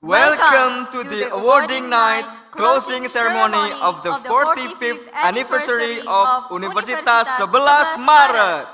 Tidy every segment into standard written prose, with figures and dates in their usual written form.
Welcome to the awarding night closing ceremony of the 45th anniversary of Universitas 11 Maret.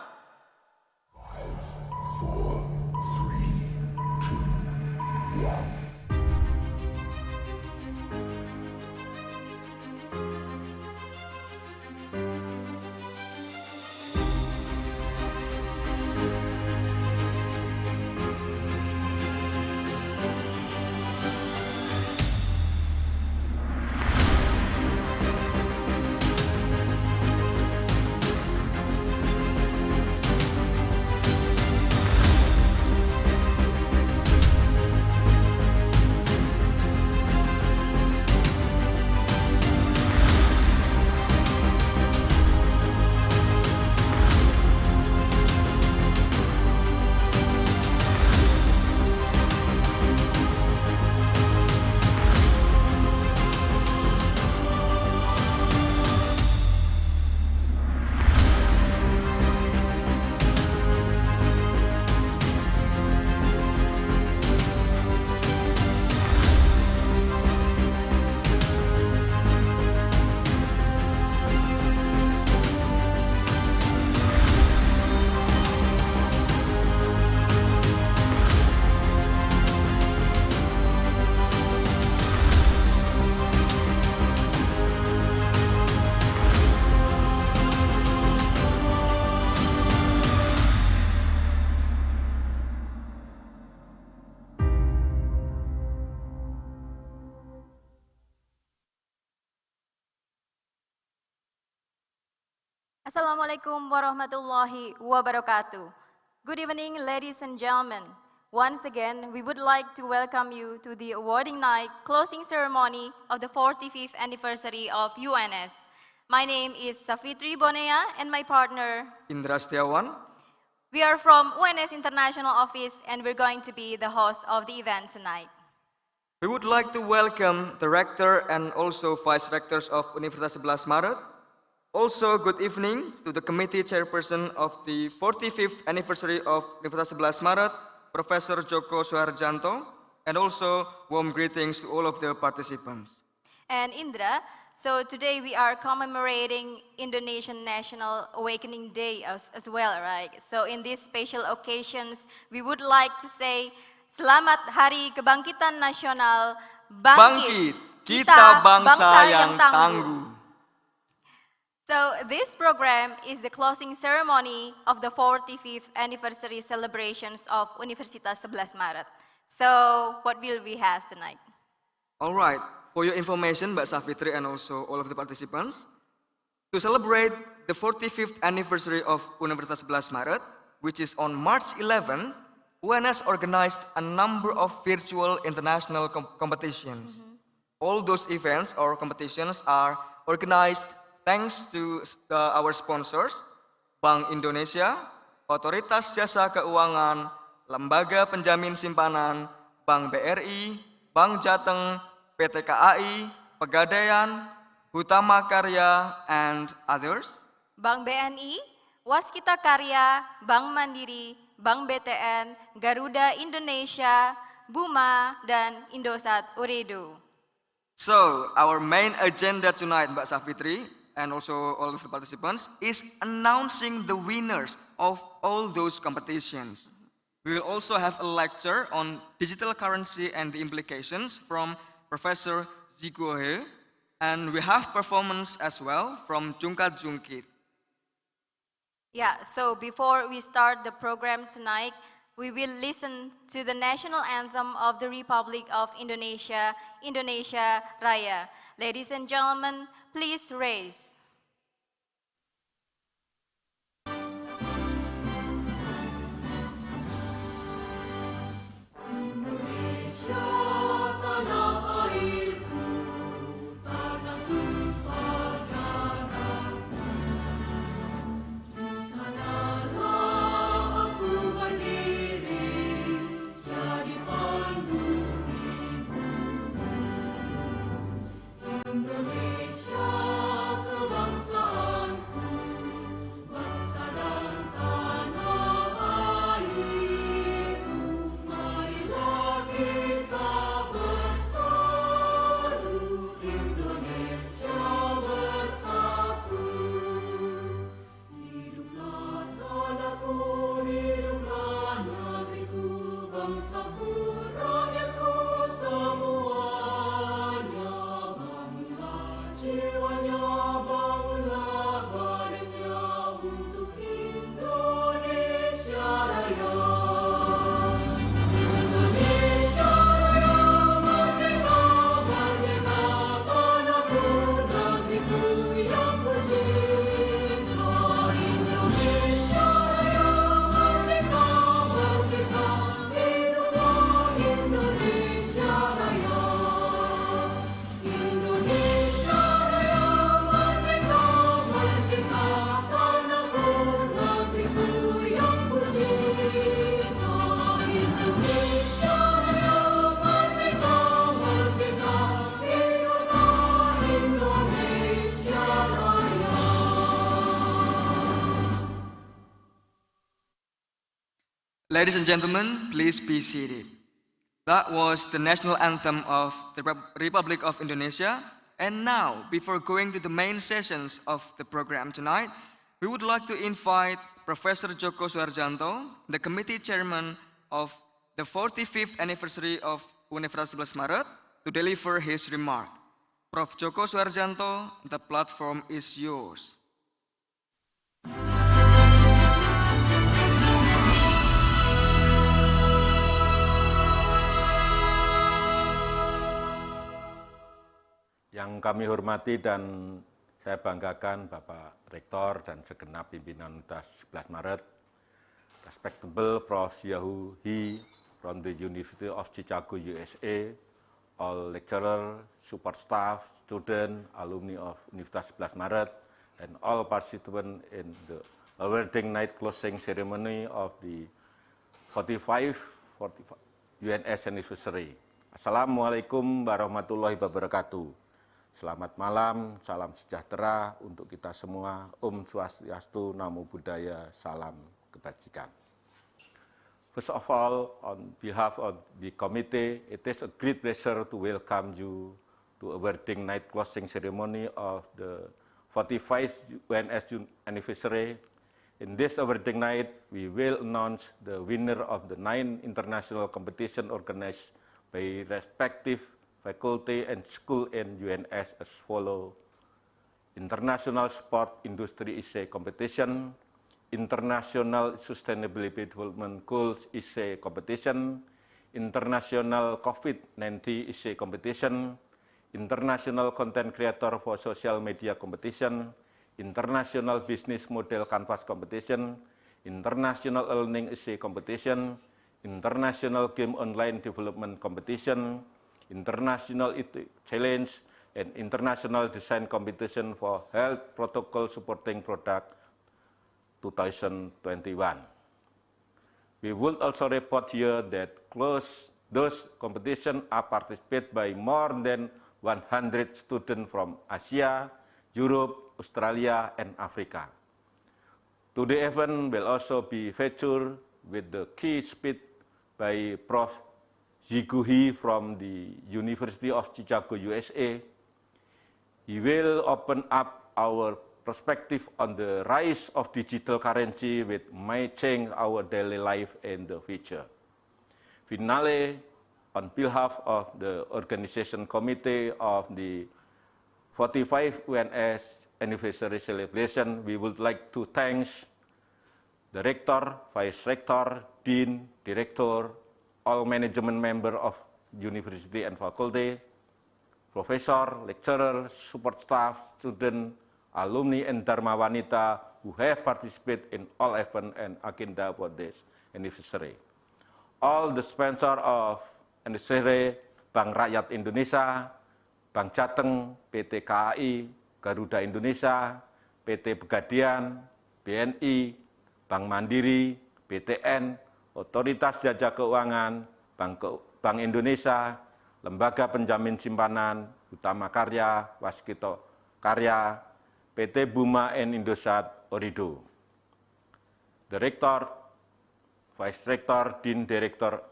Assalamualaikum warahmatullahi wabarakatuh. Good evening, ladies and gentlemen. Once again, we would like to welcome you to the awarding night closing ceremony of the 45th anniversary of UNS. My name is Safitri Bonea and my partner, Indra Setiawan. We are from UNS International Office and we're going to be the host of the event tonight. We would like to welcome the rector and also vice rectors of Universitas 11 Maret. Also, good evening to the committee chairperson of the 45th anniversary of Universitas 11 Maret, Professor Joko Suharjanto, and also warm greetings to all of the participants. And Indra, so today we are commemorating Indonesian National Awakening Day as well, right? So in these special occasions, we would like to say, Selamat Hari Kebangkitan Nasional, Bangkit, kita bangsa yang tangguh. So this program is the closing ceremony of the 45th anniversary celebrations of Universitas 11 Maret. So what will we have tonight? All right, for your information, Mbak Safitri and also all of the participants, to celebrate the 45th anniversary of Universitas 11 Maret, which is on March 11, UNS organized a number of virtual international competitions. All those events or competitions are organized thanks to our sponsors, Bank Indonesia, Otoritas Jasa Keuangan, Lembaga Penjamin Simpanan, Bank BRI, Bank Jateng, PT KAI, Pegadaian, Hutama Karya, and others. Bank BNI, Waskita Karya, Bank Mandiri, Bank BTN, Garuda Indonesia, Buma, dan Indosat Uredo. So, our main agenda tonight, Mbak Safitri, and also all of the participants, is announcing the winners of all those competitions. We will also have a lecture on digital currency and the implications from Professor Ziguo He, and we have performance as well from Jungkat Jungkit. Yeah, so before we start the program tonight, we will listen to the national anthem of the Republic of Indonesia, Indonesia Raya. Ladies and gentlemen, please raise. Indonesia, Ladies and gentlemen, please be seated. That was the national anthem of the Republic of Indonesia. And now, before going to the main sessions of the program tonight, we would like to invite Professor Joko Suharjanto, the committee chairman of the 45th anniversary of Universitas 11 Maret, to deliver his remark. Prof. Joko Suharjanto, the platform is yours. Yang kami hormati dan saya banggakan Bapak Rektor dan segenap pimpinan Universitas 11 Maret, respectable Prof. Yahu He from the University of Chicago, USA, all lecturer, support staff, student, alumni of Universitas 11 Maret, and all participants in the awarding night closing ceremony of the 45 UNS anniversary. Assalamualaikum warahmatullahi wabarakatuh. Selamat malam, salam sejahtera untuk kita semua. Om Swastiastu, Namo Buddhaya, salam kebajikan. First of all, on behalf of the committee, it is a great pleasure to welcome you to a wedding night closing ceremony of the 45th UNS anniversary. In this wedding night, we will announce the winner of the 9 international competition organized by respective faculty and school in UNS as follow: International Sport Industry Essay Competition, International Sustainability Development Goals Essay Competition, International COVID-19 Essay Competition, International Content Creator for Social Media Competition, International Business Model Canvas Competition, International Learning Essay Competition, International Game Online Development Competition, International Challenge, and International Design Competition for Health Protocol Supporting Product 2021. We would also report here that those competitions are participated by more than 100 students from Asia, Europe, Australia, and Africa. Today event will also be featured with the key speech by Prof. He from the University of Chicago, USA. He will open up our perspective on the rise of digital currency which may change our daily life in the future. Finally, on behalf of the organization committee of the 45th UNS anniversary celebration, we would like to thank the Rector, Vice Rector, Dean, Director, all management member of university and faculty, professor, lecturer, support staff, student, alumni, and Dharma Wanita who have participated in all events and agenda for this anniversary. All the sponsor of anniversary, Bank Rakyat Indonesia, Bank Jateng, PT KAI, Garuda Indonesia, PT Pegadian, BNI, Bank Mandiri, BTN, Otoritas Jasa Keuangan, Bank Indonesia, Lembaga Penjamin Simpanan, Utama Karya, Waskito Karya, PT Buma and Indosat Orido. The Rector, Vice Rector, Dean, Director.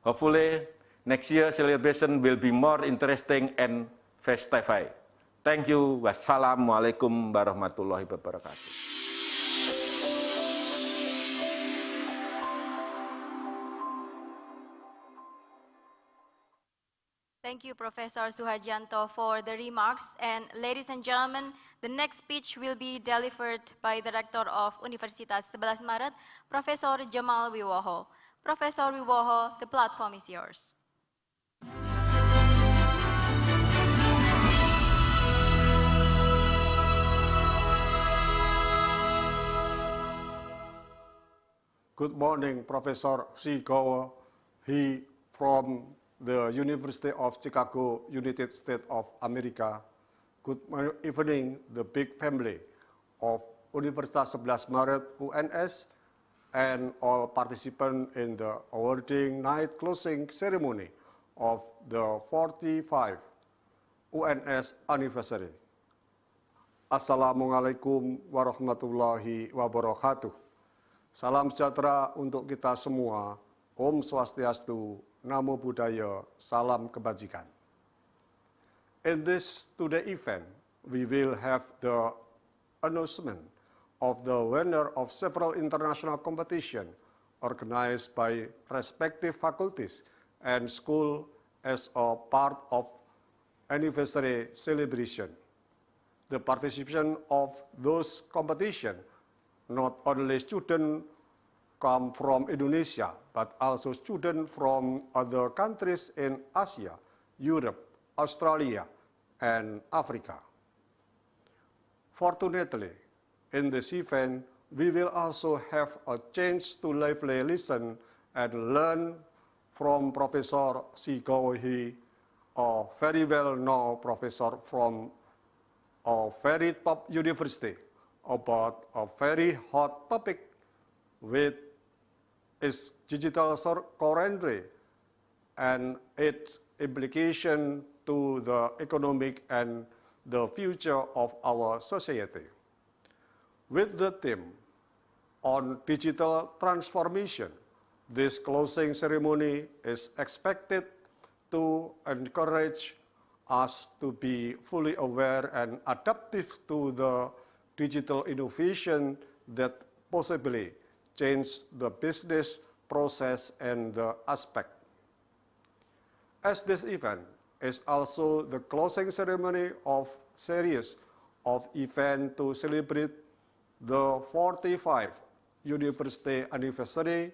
Hopefully, next year celebration will be more interesting and festive. Thank you. Wassalamualaikum warahmatullahi wabarakatuh. Thank you, Professor Suharjanto, for the remarks. And ladies and gentlemen, the next speech will be delivered by the Rector of Universitas 11 Maret, Professor Jamal Wiwoho. Professor Wiwoho, the platform is yours. Good morning, Professor Shigawa. He from the University of Chicago, United States of America. Good evening, the big family of Universitas 11 Maret UNS and all participants in the awarding night closing ceremony of the 45 UNS anniversary. Assalamualaikum warahmatullahi wabarakatuh. Salam sejahtera untuk kita semua. Om Swastiastu, Namo Buddhaya, Salam Kebajikan. In this today event, we will have the announcement of the winner of several international competitions organized by respective faculties and schools as a part of anniversary celebration. The participation of those competitions, not only students come from Indonesia, but also students from other countries in Asia, Europe, Australia, and Africa. Fortunately, in this event, we will also have a chance to lively listen and learn from Professor Sigo He, a very well-known professor from a very top university, about a very hot topic with its digital currency and its implication to the economic and the future of our society. With the theme on digital transformation, this closing ceremony is expected to encourage us to be fully aware and adaptive to the digital innovation that possibly change the business process and the aspect. As this event is also the closing ceremony of series of events to celebrate the 45th university anniversary,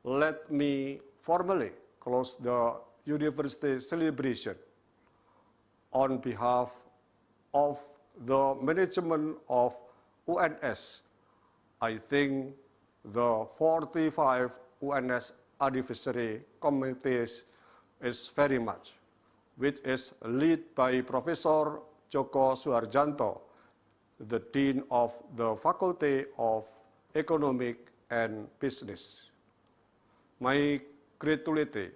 let me formally close the university celebration. On behalf of the management of UNS, I thank the 45th UNS anniversary committee is very much, which is led by Professor Joko Suharjanto, the Dean of the Faculty of Economic and Business. My gratitude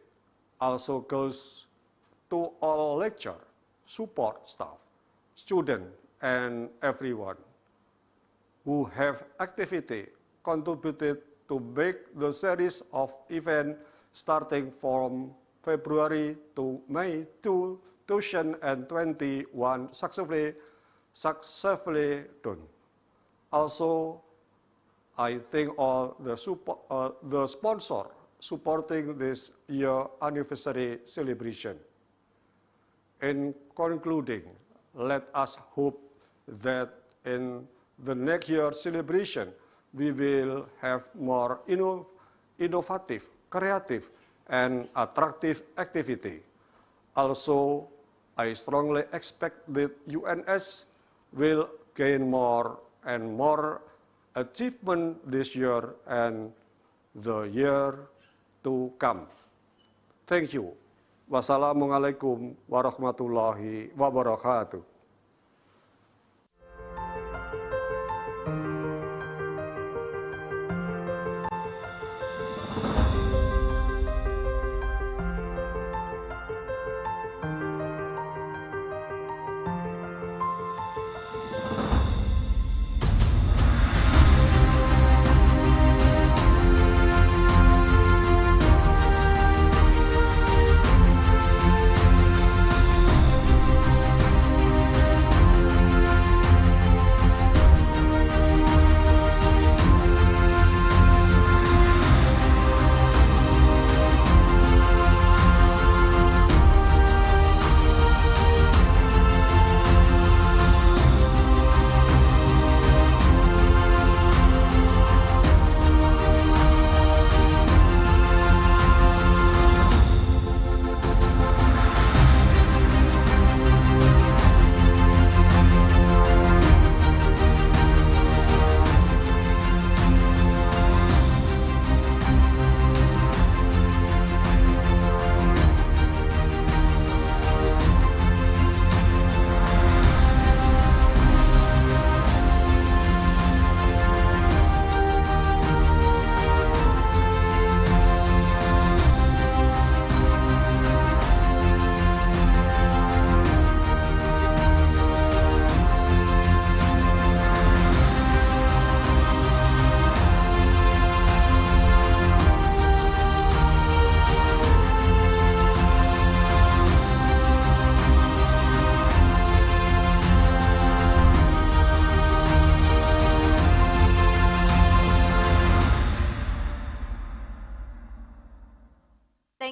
also goes to all lecture, support staff, students, and everyone who have actively contributed to make the series of events starting from February to May 2021 successfully done. Also, I thank all the sponsor supporting this year anniversary celebration. In concluding, let us hope that in the next year celebration, we will have more innovative, creative, and attractive activity. Also, I strongly expect that UNS will gain more and more achievement this year and the year to come. Thank you. Wassalamualaikum warahmatullahi wabarakatuh.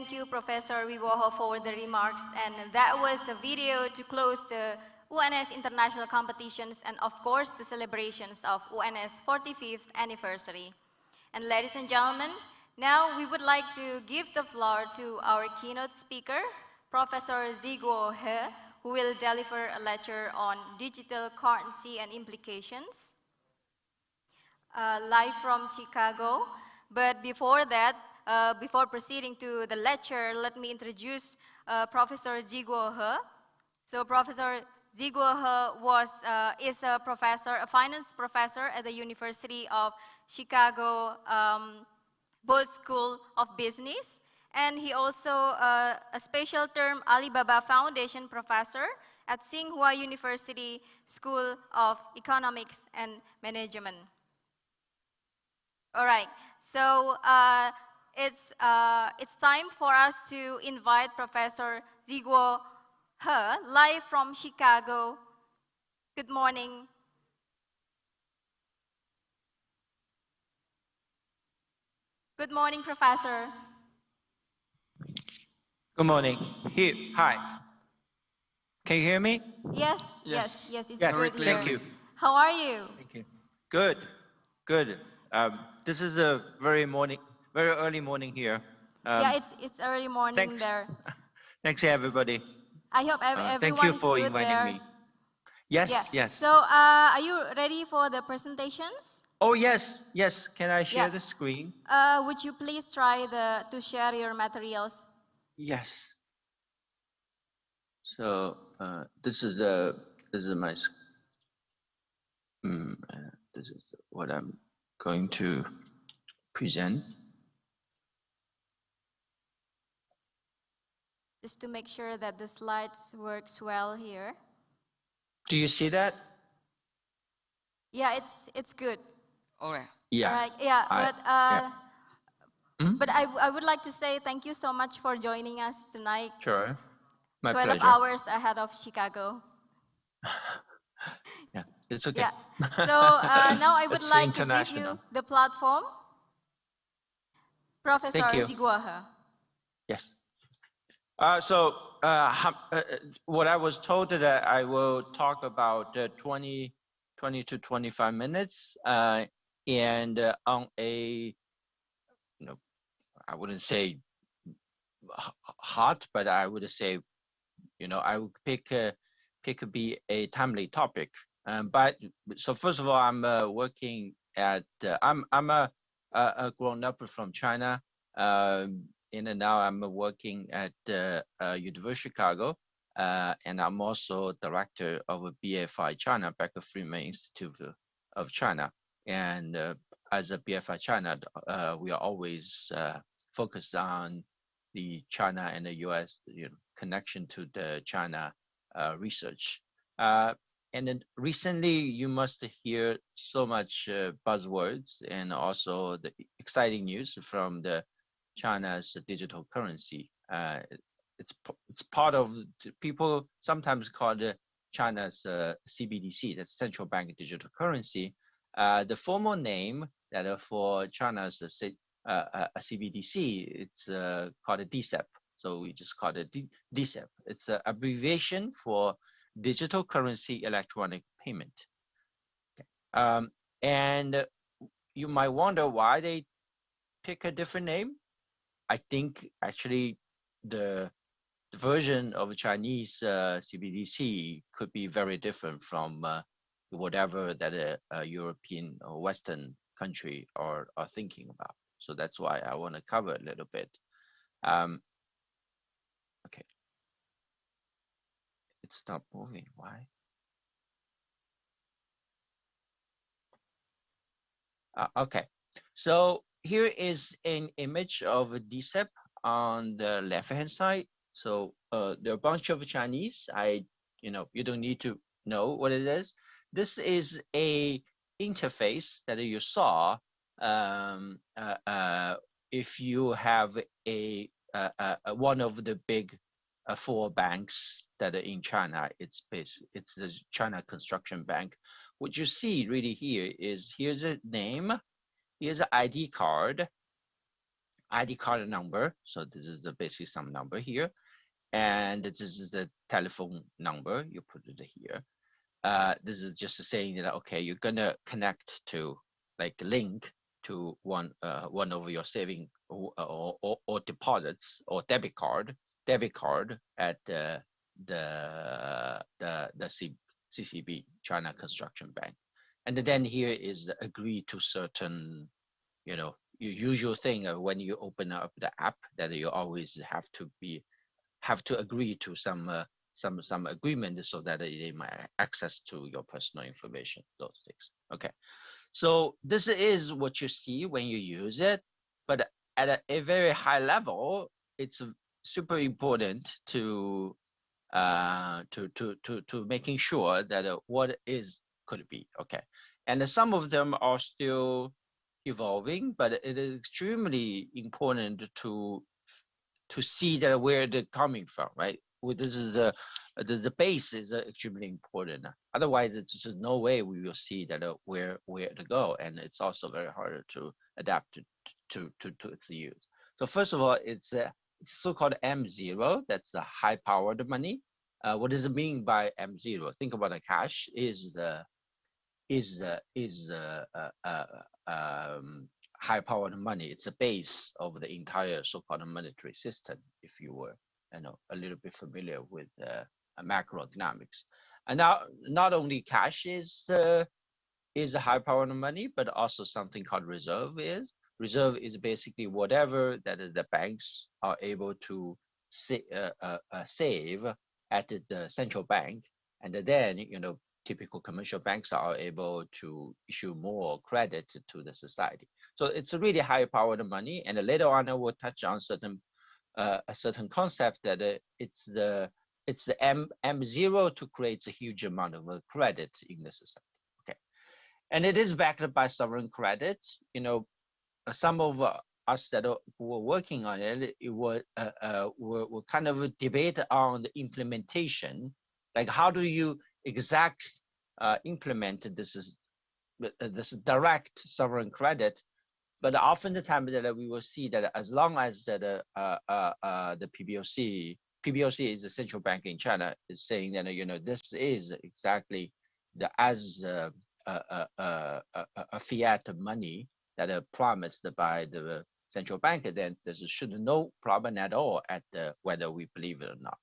Thank you, Professor Wibowo, for the remarks. And that was a video to close the UNS international competitions and, of course, the celebrations of UNS 45th anniversary. And ladies and gentlemen, now we would like to give the floor to our keynote speaker, Professor Ziguo He, who will deliver a lecture on digital currency and implications, live from Chicago. But before that, before proceeding to the lecture, let me introduce Professor Ziguo He. So Professor Ziguo He is a professor, a finance professor at the University of Chicago Booth School of Business. And he also a special term Alibaba Foundation professor at Tsinghua University School of Economics and Management. All right, so it's time for us to invite Professor Ziguo He, live from Chicago. Good morning. Good morning, Professor. Good morning. Here, hi. Can you hear me? Yes, Yes. yes, it's Yes, good here. thank you. How are you? Thank you. Good, good. This is a very early morning here. Yeah, it's early morning Thanks. there. Thanks, everybody. I hope Thank you everyone's for good inviting there. me. Yes, Yeah. yes. So, are you ready for the presentations? Oh, yes, yes. Can I share Yeah. the screen? Would you please try to share your materials? Yes. So this is my this is what I'm going to present. Just to make sure that the slides works well here. Do you see that? Yeah, it's good. Okay. Yeah. All right. Yeah, yeah. but I would like to say thank you so much for joining us tonight. Sure. My 12 pleasure. hours ahead of Chicago. Yeah, it's okay. Yeah. So now I would It's like to give you international. the platform. Professor Thank you. Ziguo He. Yes. What I was told that I will talk about 20 to 25 minutes, and on a, I wouldn't say hot, but I would say, I would pick be a timely topic. But so first of all, I'm working at I'm a grown up from China, and now I'm working at University of Chicago, and I'm also director of a BFI China, Becker Friedman Institute of China. And as a BFI China, we are always focused on the China and the U.S. Connection to the China research. And then recently, you must hear so much buzzwords and also the exciting news from the China's digital currency. It's part of people sometimes call it China's CBDC, that's central bank digital currency. The formal name that for China's CBDC, it's called a DCEP. So we just call it DCEP. It's an abbreviation for digital currency electronic payment. Okay. And you might wonder why they pick a different name. I think actually the version of Chinese CBDC could be very different from whatever that a European or Western country are thinking about. So that's why I want to cover a little bit. Okay. It's not moving. Why? Okay. So here is an image of a DCEP on the left-hand side. So there are a bunch of Chinese. You don't need to know what it is. This is a interface that you saw if you have one of the big four banks that are in China. It's the China Construction Bank. What you see really here is here's a name, here's an ID card, ID card number. So this is the basically some number here. And this is the telephone number. You put it here. This is just saying that, okay, you're gonna connect to like link to one of your saving or deposits or debit card at CCB, China Construction Bank. And then here is the agree to certain, your usual thing when you open up the app, that you always have to agree to some agreement so that they might access to your personal information, those things. Okay, so this is what you see when you use it, but at a very high level, it's super important to making sure that what is could be. Okay, and some of them are still evolving, but it is extremely important to see that where they're coming from, right? This is the base is extremely important. Otherwise, it's just no way we will see that where to go, and it's also very hard to adapt to its use. So first of all, it's so-called M0. That's the high-powered money. What does it mean by M0? Think about the cash is the high-powered money. It's a base of the entire so-called monetary system, if you were a little bit familiar with macroeconomics. And now, not only cash is a high-powered money, but also something called reserve is. Reserve is basically whatever that the banks are able to save at the central bank, and then typical commercial banks are able to issue more credit to the society. So it's a really high-powered money, and later on I will touch on a certain concept that it's the M0 to create a huge amount of credit in the society. Okay, and it is backed by sovereign credit. Some of us that were working on it, were kind of debate on the implementation, like how do you implement this direct sovereign credit. But often the time that we will see that as long as that the PBOC is the central bank in China, is saying that this is exactly as a fiat money that are promised by the central bank, then there should no problem at all at whether we believe it or not.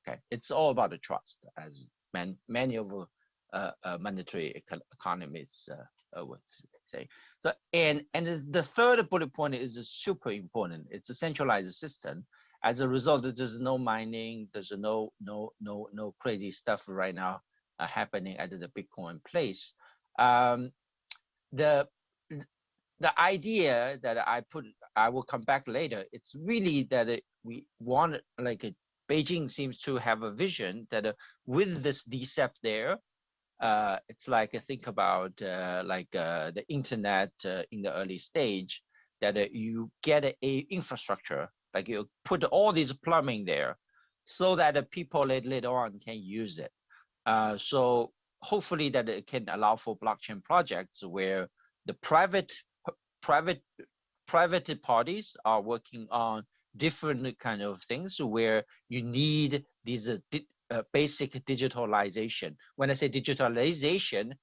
Okay, it's all about the trust, as many of monetary economists would say. So, and the third bullet point is super important. It's a centralized system. As a result, there's no mining, there's no crazy stuff right now happening at the Bitcoin place. The idea that I will come back later, it's really that we want, Beijing seems to have a vision that with this DCEP there, it's like think about the internet in the early stage, that you get a infrastructure, like you put all these plumbing there, so that people later on can use it. So hopefully that it can allow for blockchain projects where the private parties are working on different kind of things where you need these basic digitalization. When I say digitalization,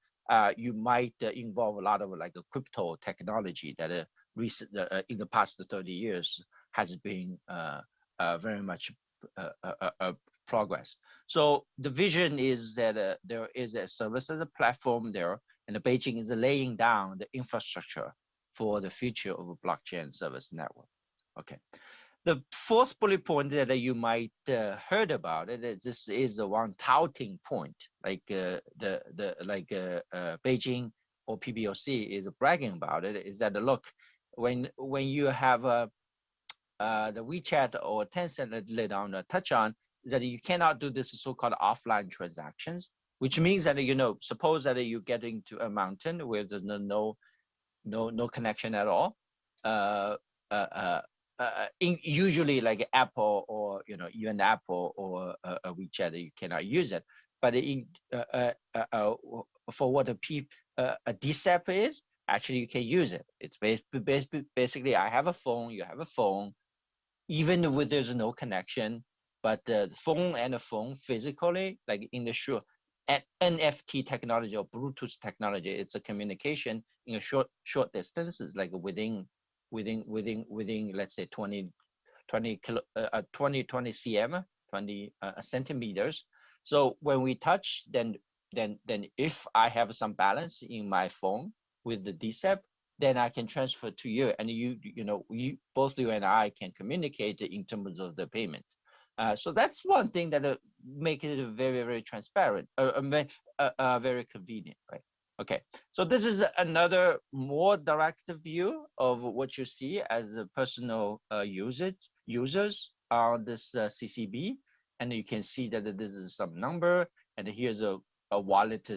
you might involve a lot of crypto technology that in the past 30 years has been very much progress. So the vision is that there is a service as a platform there, and Beijing is laying down the infrastructure for the future of a blockchain service network. Okay. The fourth bullet point that you might heard about it, this is the one touting point, Beijing or PBOC is bragging about it, is that look, when you have the WeChat or Tencent later on touch on, is that you cannot do this so-called offline transactions, which means that suppose that you're getting to a mountain where there's no connection at all. Usually like Apple or even Apple or a WeChat, you cannot use it. But for what a DCEP is, actually you can use it. It's basically I have a phone, you have a phone, even with there's no connection, but the phone and the phone physically, like in the short NFT technology or Bluetooth technology, it's a communication in a short distances, like within let's say 20 cm, 20 centimeters. So when we touch, then if I have some balance in my phone with the DCEP, then I can transfer to you, and both you and I can communicate in terms of the payment. So that's one thing that make it very, very transparent, very convenient, right? Okay, so this is another more direct view of what you see as the personal users on this CCB, and you can see that this is some number, and here's a wallet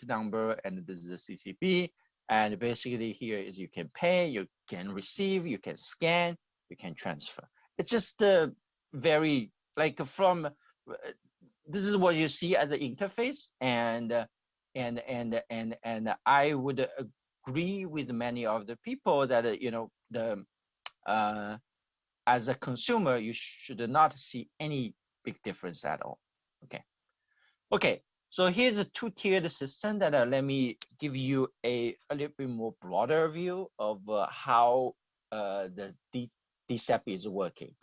number, and this is a CCB, and basically here is you can pay, you can receive, you can scan, you can transfer. It's just very like from this is what you see as an interface, and I would agree with many of the people that as a consumer you should not see any big difference at all. Okay, so here's a two-tiered system that let me give you a little bit more broader view of how the DCEP is working.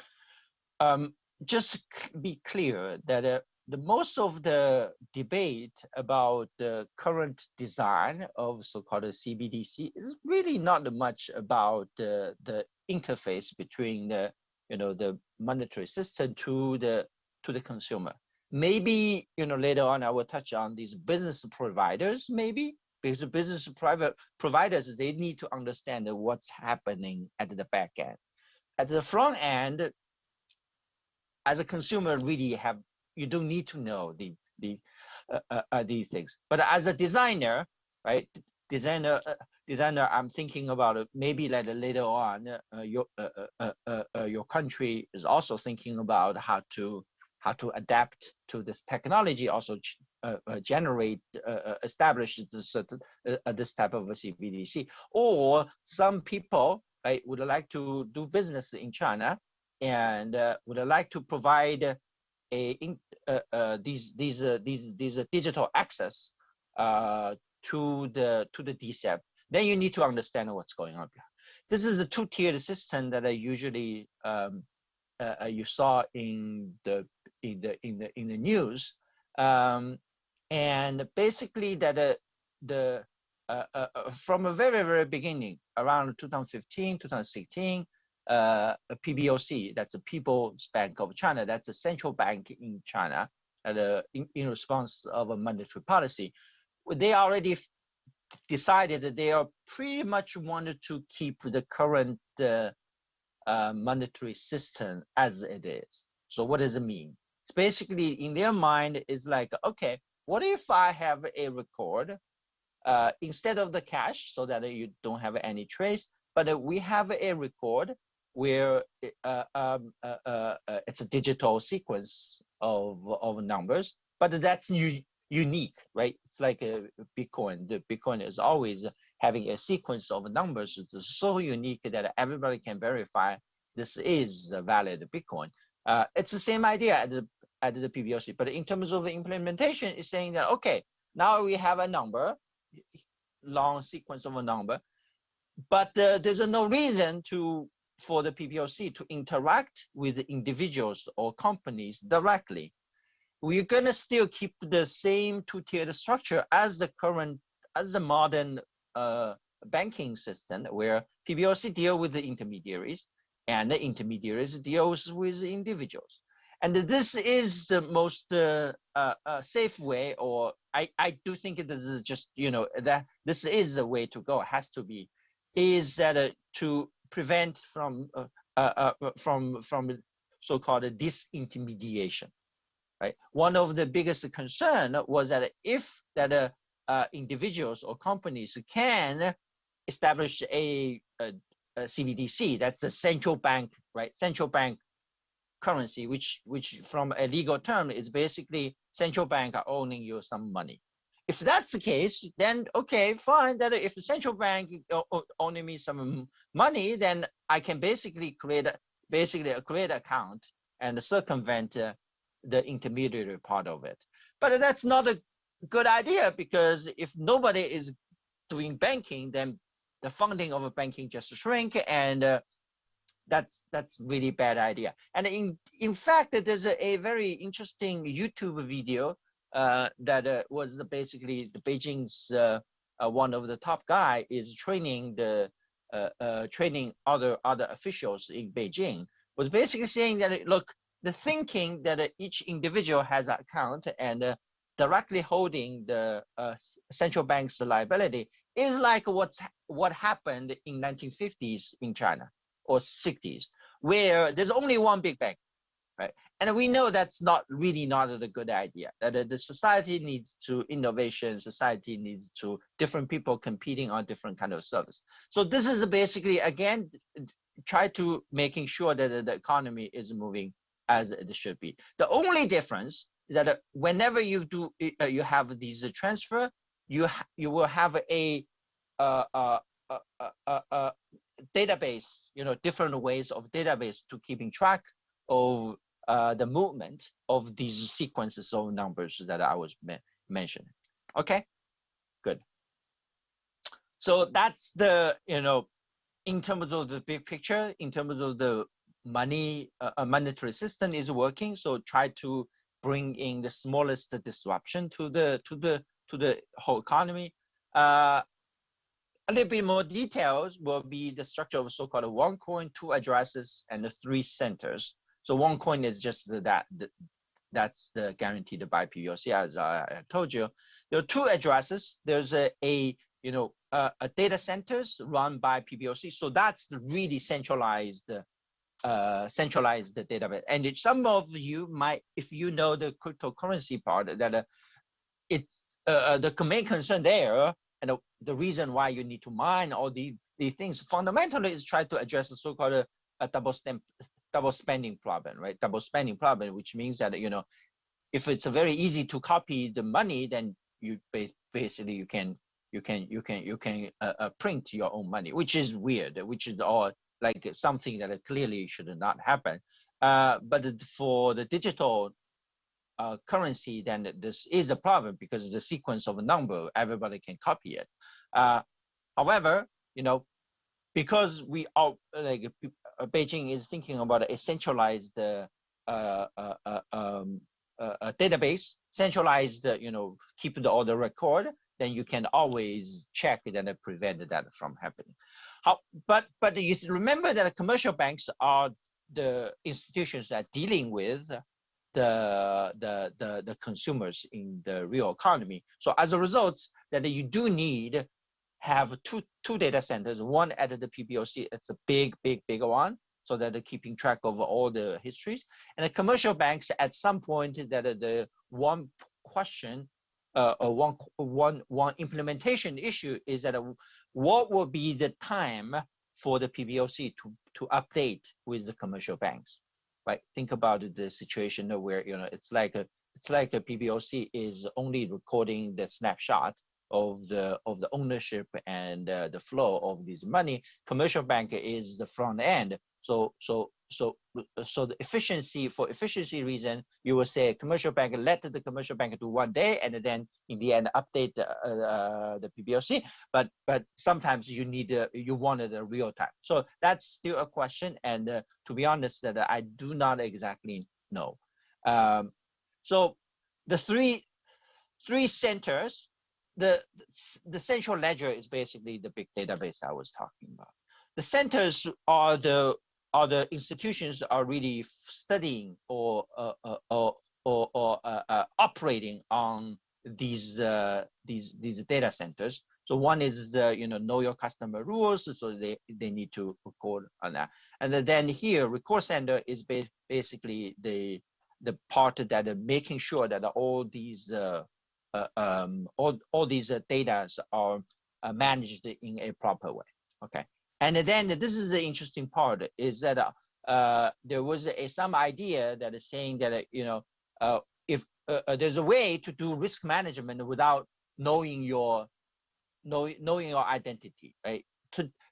Just be clear that the most of the debate about the current design of so-called CBDC is really not much about the interface between the monetary system to the consumer. Maybe later on I will touch on these business providers, maybe, because the business providers, they need to understand what's happening at the back end. At the front end, as a consumer, really you don't need to know these things. But as a designer, right? Designer, I'm thinking about it. Maybe later on, your country is also thinking about how to adapt to this technology, also establish this type of a CBDC. Or some people, right, would like to do business in China and would like to provide these digital access to the DCEP. Then you need to understand what's going on. This is a two-tiered system that I usually you saw in the news, and basically that from a very, very beginning, around 2015, 2016, PBOC, that's the People's Bank of China, that's a central bank in China, in response of a monetary policy, they already decided that they are pretty much wanted to keep the current monetary system as it is. So what does it mean? It's basically, in their mind, it's like, okay, what if I have a record instead of the cash, so that you don't have any trace, but we have a record where it's a digital sequence of numbers, but that's unique, right? It's like a Bitcoin. The Bitcoin is always having a sequence of numbers. It's so unique that everybody can verify this is a valid Bitcoin. It's the same idea at the PBOC, but in terms of the implementation, it's saying that, okay, now we have a number, long sequence of a number, but there's no reason for the PBOC to interact with individuals or companies directly. We're gonna still keep the same two-tiered structure as the modern banking system, where PBOC deal with the intermediaries and the intermediaries deals with individuals. And this is the most safe way, or I do think this is just, that this is a way to go, it has to be, is that to prevent from so-called disintermediation, right? One of the biggest concern was that if that individuals or companies can establish a CBDC, that's the central bank, right? Central bank currency, which from a legal term is basically central bank are owning you some money. if that's the case, then okay, fine. That if the central bank only me some money, then I can basically create an account and circumvent the intermediary part of it. But that's not a good idea, because if nobody is doing banking, then the funding of a banking just shrink, and that's really bad idea. And in fact, there's a very interesting YouTube video that was basically the Beijing's one of the top guy is training training other officials in Beijing, was basically saying that look, the thinking that each individual has an account and directly holding the central bank's liability is like what happened in 1950s in China or 60s, where there's only one big bank, right? And we know that's not a good idea. That the society needs to innovation, society needs to different people competing on different kind of service. So this is basically, again, try to making sure that the economy is moving as it should be. The only difference is that whenever you do, you have these transfer, you will have a database, different ways of database to keeping track of the movement of these sequences of numbers that I was mentioning. Okay, good. So that's the, in terms of the big picture, in terms of the money, monetary system is working. So try to bring in the smallest disruption to the whole economy. A little bit more details will be the structure of so-called one coin, two addresses, and the three centers. So one coin is just that's the guaranteed by PBOC, as I told you. There are two addresses. There's a data centers run by PBOC. So that's the really centralized database. And some of you might, if you know the cryptocurrency part, that it's the main concern there, and the reason why you need to mine all these things fundamentally is try to address the so-called double spending problem, right? Double spending problem, which means that if it's very easy to copy the money, then you basically you can print your own money, which is weird, which is all like something that clearly should not happen. But for the digital currency, then this is a problem because the sequence of a number, everybody can copy it. However, because we are like Beijing is thinking about a centralized database, centralized, keep all the record, then you can always check it and prevent that from happening. But you remember that commercial banks are the institutions that are dealing with the consumers in the real economy. So as a result, that you do need have two data centers, one at the PBOC, it's a big one, so that they're keeping track of all the histories. And the commercial banks at some point that the one question, one implementation issue is that what will be the time for the PBOC to update with the commercial banks, right? Think about the situation where it's like a PBOC is only recording the snapshot of the ownership and the flow of this money. Commercial bank is the front end. So the efficiency reason, you will say commercial bank, let the commercial bank do one day and then in the end update the PBOC. But sometimes you wanted a real time. So that's still a question. And to be honest, that I do not exactly know. So the three centers. The central ledger is basically the big database I was talking about. The centers are the institutions are really studying or operating on these data centers. So one is the know your customer rules, so they need to record on that. And then here record center is basically the part that are making sure that all these all these data are managed in a proper way. Okay, and then this is the interesting part is that there was some idea that is saying that if there's a way to do risk management without knowing your identity, right?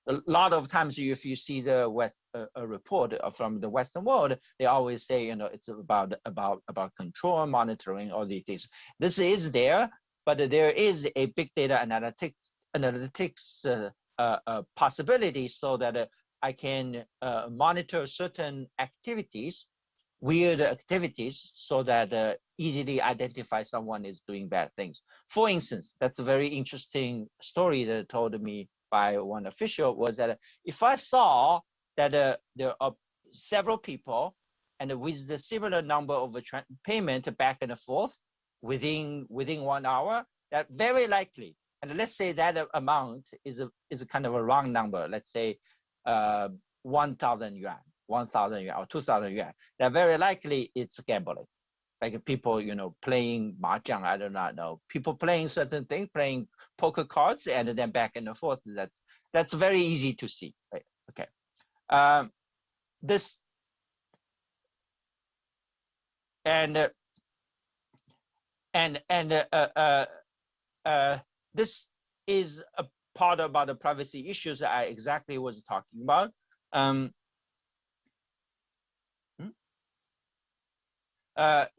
A lot of times, if you see the a report from the Western world, they always say, it's about control, monitoring, all these things. This is there, but there is a big data analytics possibility, so that I can monitor certain activities, weird activities, so that easily identify someone is doing bad things. For instance, that's a very interesting story that told me by one official, was that if I saw that there are several people and with the similar number of payment back and forth within 1 hour, that very likely, and let's say that amount is a kind of a round number, let's say 1,000 yuan, or 2,000 yuan, that very likely it's gambling. Like people, playing mahjong, I do not know. People playing certain things, playing poker cards, and then back and forth. That's very easy to see, right? Okay. This this is a part about the privacy issues that I exactly was talking about.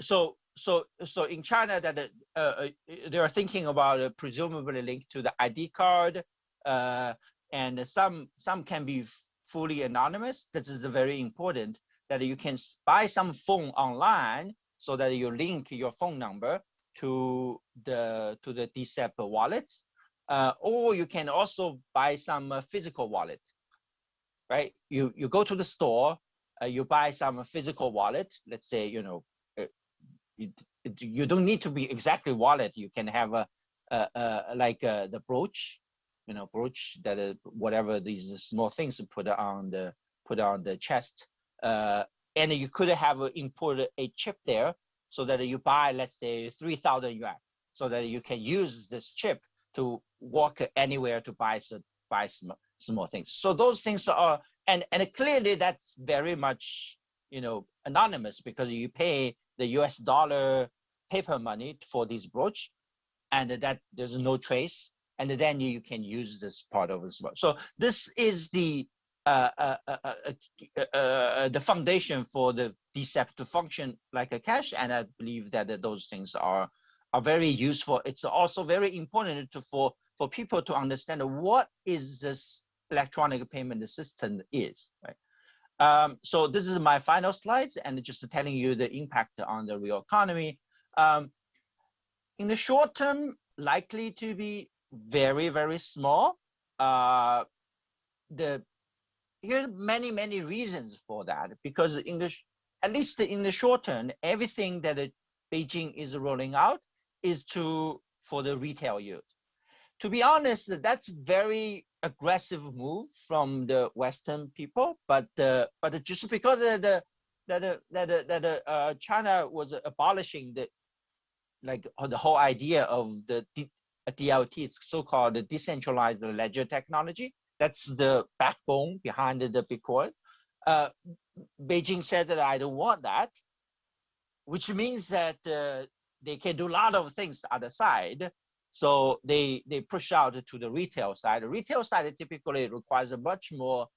So in China, that they are thinking about presumably linked to the ID card, and some can be fully anonymous. This is very important, that you can buy some phone online, so that you link your phone number to the DCEP wallets, or you can also buy some physical wallet. Right? You go to the store, you buy some physical wallet. Let's say you don't need to be exactly wallet. You can have like the brooch, brooch that whatever these small things put on the chest, and you could have imported a chip there, so that you buy, let's say 3,000 yuan, so that you can use this chip to walk anywhere to buy small things. So those things are, and clearly that's very much anonymous, because you pay the US dollar paper money for this brooch, and that there's no trace, and then you can use this part of this. So this is the foundation for the DCEP to function like a cash, and I believe that those things are very useful. It's also very important for people to understand what is this electronic payment system is, right? So this is my final slides, and just telling you the impact on the real economy. In the short term, likely to be very, very small. Here are many reasons for that, because at least in the short term, everything that Beijing is rolling out is for the retail use. To be honest, that's very aggressive move from the Western people, but just because China was abolishing the whole idea of the DLT, so-called decentralized ledger technology. That's the backbone behind the Bitcoin. Beijing said that I don't want that, which means that they can do a lot of things on the other side. So they push out to the retail side. The retail side typically requires a much more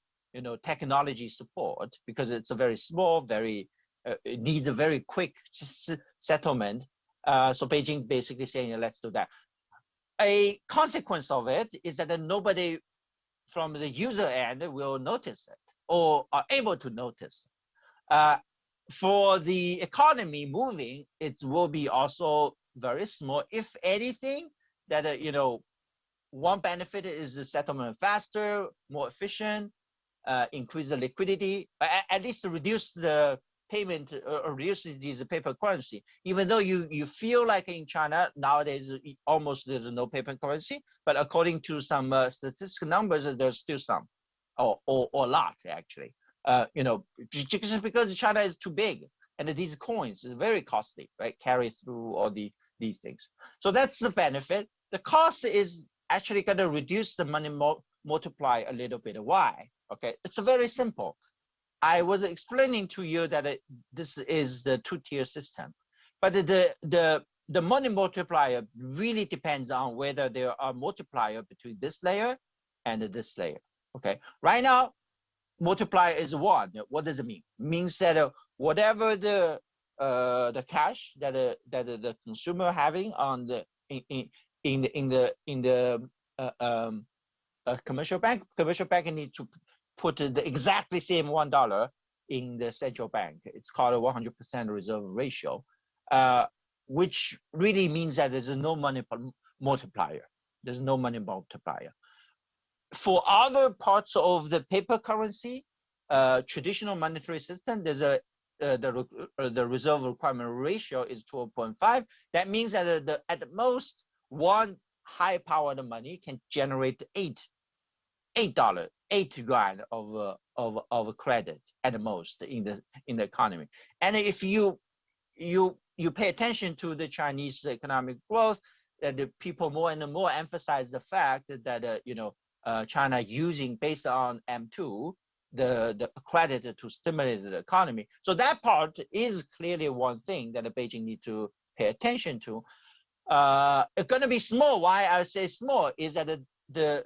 technology support, because it's a very small, it needs a very quick settlement. So Beijing basically saying, let's do that. A consequence of it is that nobody from the user end will notice it, or are able to notice. For the economy moving, it will be also very small. If anything, that one benefit is the settlement faster, more efficient, increase the liquidity, at least to reduce the payment or reduce these paper currency. Even though you feel like in China nowadays almost there's no paper currency, but according to some statistical numbers, there's still some, or a lot actually. Just because China is too big, and these coins is very costly, right? Carry through all these things. So that's the benefit. The cost is actually going to reduce the money multiply a little bit. Why? Okay, it's very simple. I was explaining to you that this is the two-tier system, but the the money multiplier really depends on whether there are multiplier between this layer and this layer. Okay, right now multiplier is 1. What does it mean? It means that whatever the cash that the consumer having on the in the commercial bank need to put the exactly same $1 in the central bank. It's called a 100% reserve ratio, which really means that there's no money multiplier. There's no money multiplier. For other parts of the paper currency, traditional monetary system, there's a the reserve requirement ratio is 12.5. That means that at the most, one high-powered money can generate $8 grand of credit at the most in the economy. And if you pay attention to the Chinese economic growth, that the people more and more emphasize the fact that China using based on M2 the credit to stimulate the economy. So that part is clearly one thing that Beijing need to pay attention to. It's going to be small. Why I say small is that the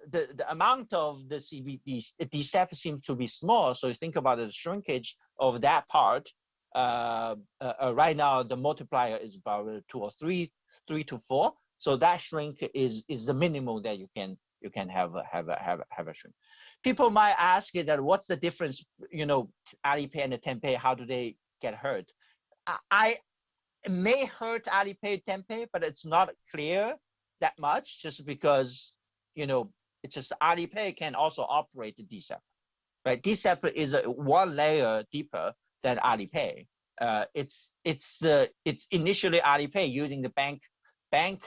amount of the DCEP seems to be small. So you think about the shrinkage of that part. Right now the multiplier is about 2 or 3 to 4. So that shrink is the minimum that you can have a shrink. People might ask that what's the difference, Alipay and the Tenpay, how do they get hurt? It may hurt Alipay, Tenpay, but it's not clear that much, just because it's just Alipay can also operate the DCEP, right? DCEP is one layer deeper than Alipay. It's initially Alipay using the bank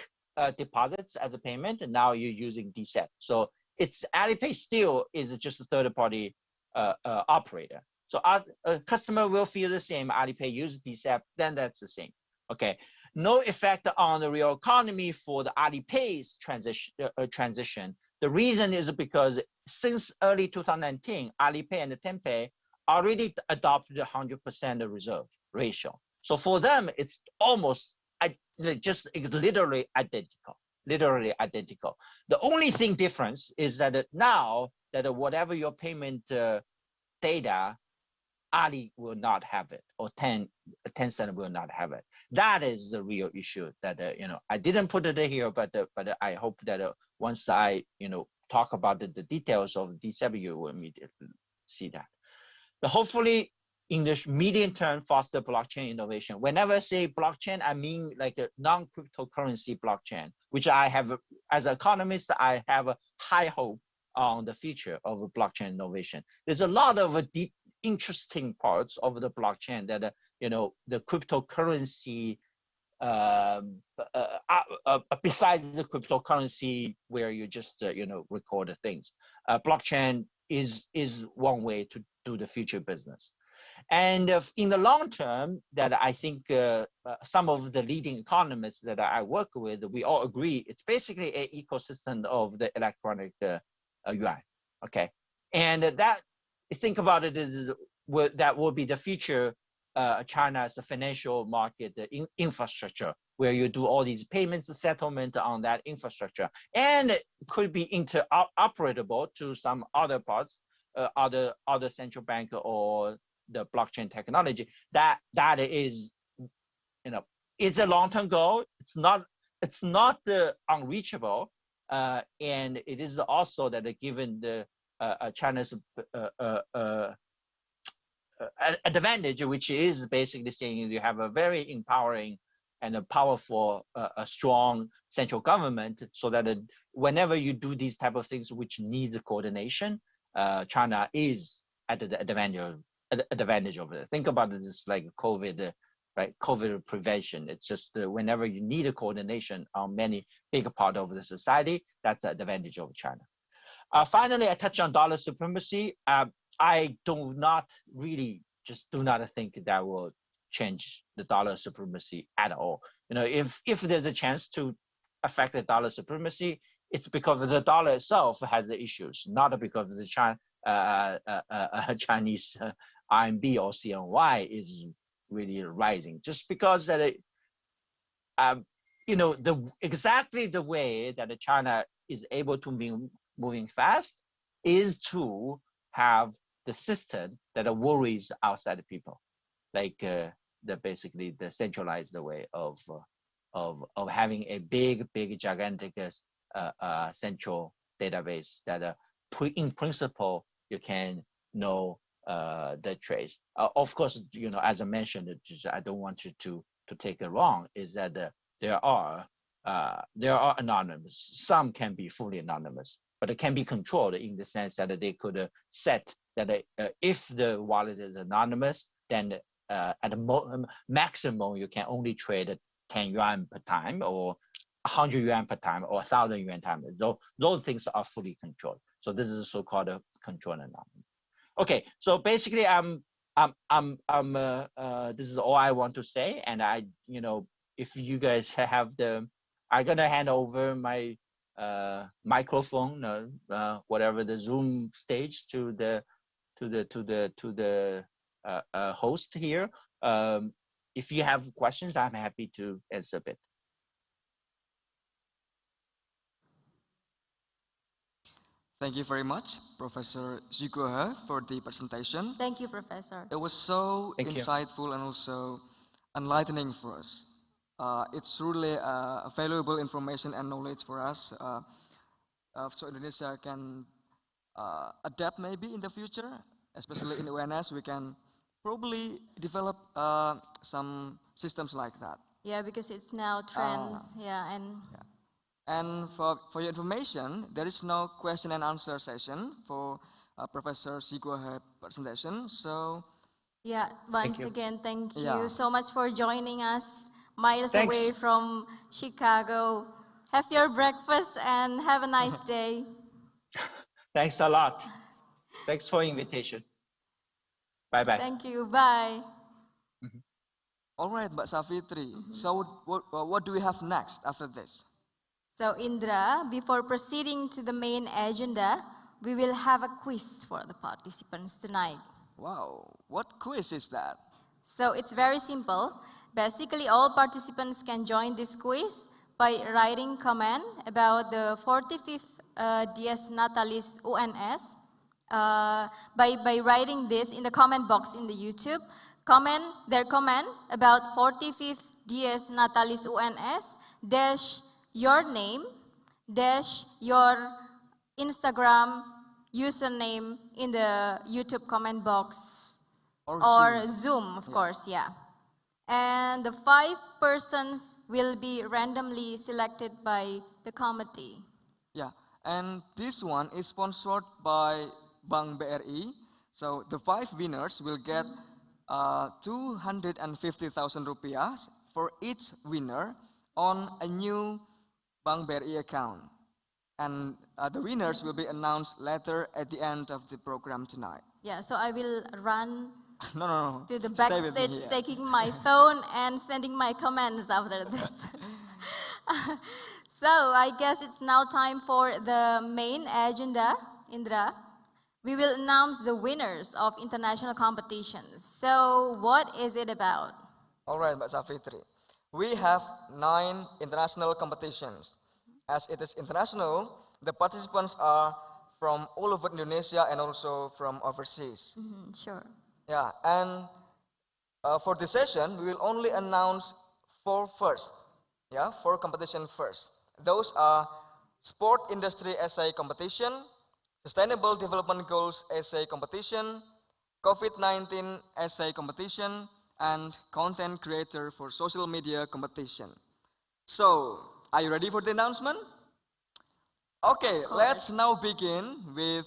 deposits as a payment, and now you're using DCEP. So it's Alipay still is just a third-party operator. So a customer will feel the same. Alipay use DCEP, then that's the same. Okay, no effect on the real economy for the Alipay's transition. The reason is because since early 2019, Alipay and the Tenpay already adopted 100% reserve ratio. So for them, it's almost just literally identical. The only thing difference is that now that whatever your payment data, Ali will not have it, or Tencent will not have it. That is the real issue that I didn't put it here, but I hope that once I talk about the details of DCEP, you will immediately see that. But hopefully, in the medium term, foster blockchain innovation. Whenever I say blockchain, I mean like a non-cryptocurrency blockchain, which I have, as an economist, I have a high hope on the future of blockchain innovation. There's a lot of deep, interesting parts of the blockchain that, the cryptocurrency, besides the cryptocurrency where you just, record the things. Blockchain is one way to do the future business. And in the long term, that I think some of the leading economists that I work with, we all agree it's basically an ecosystem of the electronic yuan. Okay, and that, think about it, that will be the future China's financial market infrastructure, where you do all these payments and settlement on that infrastructure, and it could be interoperable to some other parts, other central bank or the blockchain technology. That is, it's a long-term goal. It's not unreachable, and it is also that given the China's advantage, which is basically saying you have a very empowering and a powerful, a strong central government, so that whenever you do these type of things which needs coordination, China is at the advantage of it. Think about it as like COVID, right? COVID prevention. It's just whenever you need a coordination on many big part of the society, that's the advantage of China. Finally, I touch on dollar supremacy. I do not think that will change the dollar supremacy at all. If there's a chance to affect the dollar supremacy, it's because the dollar itself has the issues, not because of the Chinese RMB or CNY is really rising. Just because that exactly the way that China is able to be moving fast is to have the system that worries outside people, like basically the centralized way of having a big gigantic central database that in principle you can know the trace. Of course, as I mentioned, I don't want you to take it wrong. Is that there are anonymous. Some can be fully anonymous, but it can be controlled in the sense that they could set that if the wallet is anonymous, then at the maximum you can only trade 10 yuan per time, or 100 yuan per time, or 1,000 yuan time. Those things are fully controlled. So this is so-called a controlled anonymous. Okay, so basically, this is all I want to say, and if you guys have I'm gonna hand over my microphone, whatever the Zoom stage to the host here. If you have questions, I'm happy to answer it. Thank you very much, Professor Zhuge, for the presentation. Thank you, Professor. It was so Thank you. insightful and also enlightening for us. It's really valuable information and knowledge for us, so Indonesia can adapt maybe in the future, especially in UNS, we can probably develop some systems like that. Yeah, because it's now trends. Yeah, and And for your information, there is no question and answer session for Professor Zhuge's presentation. So yeah, once you. again, thank Yeah. you so much for joining us miles Thanks. away from Chicago. Have your breakfast and have a nice day. Thanks a lot. Thanks for invitation. Bye-bye. Thank you. Bye. all right, Mbak Savitri. So what do we have next after this? So Indra, before proceeding to the main agenda, we will have a quiz for the participants tonight. Wow, what quiz is that? So it's very simple. Basically, all participants can join this quiz by writing comment about the 45th Dies Natalis UNS. By writing this in the comment box in the YouTube, their comment about 45th Dies Natalis UNS, dash your name, dash your Instagram username in the YouTube comment box, or Zoom, of course, yeah. And the 5 persons will be randomly selected by the committee. Yeah, and this one is sponsored by Bank BRI. So the 5 winners will get 250,000 rupiah for each winner on a new Bank BRI account. And the winners will be announced later at the end of the program tonight. Yeah, so I will run No. to the Stay with me backstage, here. taking my phone and sending my comments after this. So I guess it's now time for the main agenda, Indra. We will announce the winners of international competitions. So what is it about? All right, Mbak Savitri. We have 9 international competitions. As it is international, the participants are from all over Indonesia and also from overseas. Sure. Yeah, and for this session, we will only announce 4 first. Yeah, 4 competition first. Those are Sport Industry Essay Competition, Sustainable Development Goals Essay Competition, COVID-19 Essay Competition, and Content Creator for Social Media Competition. So, are you ready for the announcement? Okay, let's now begin with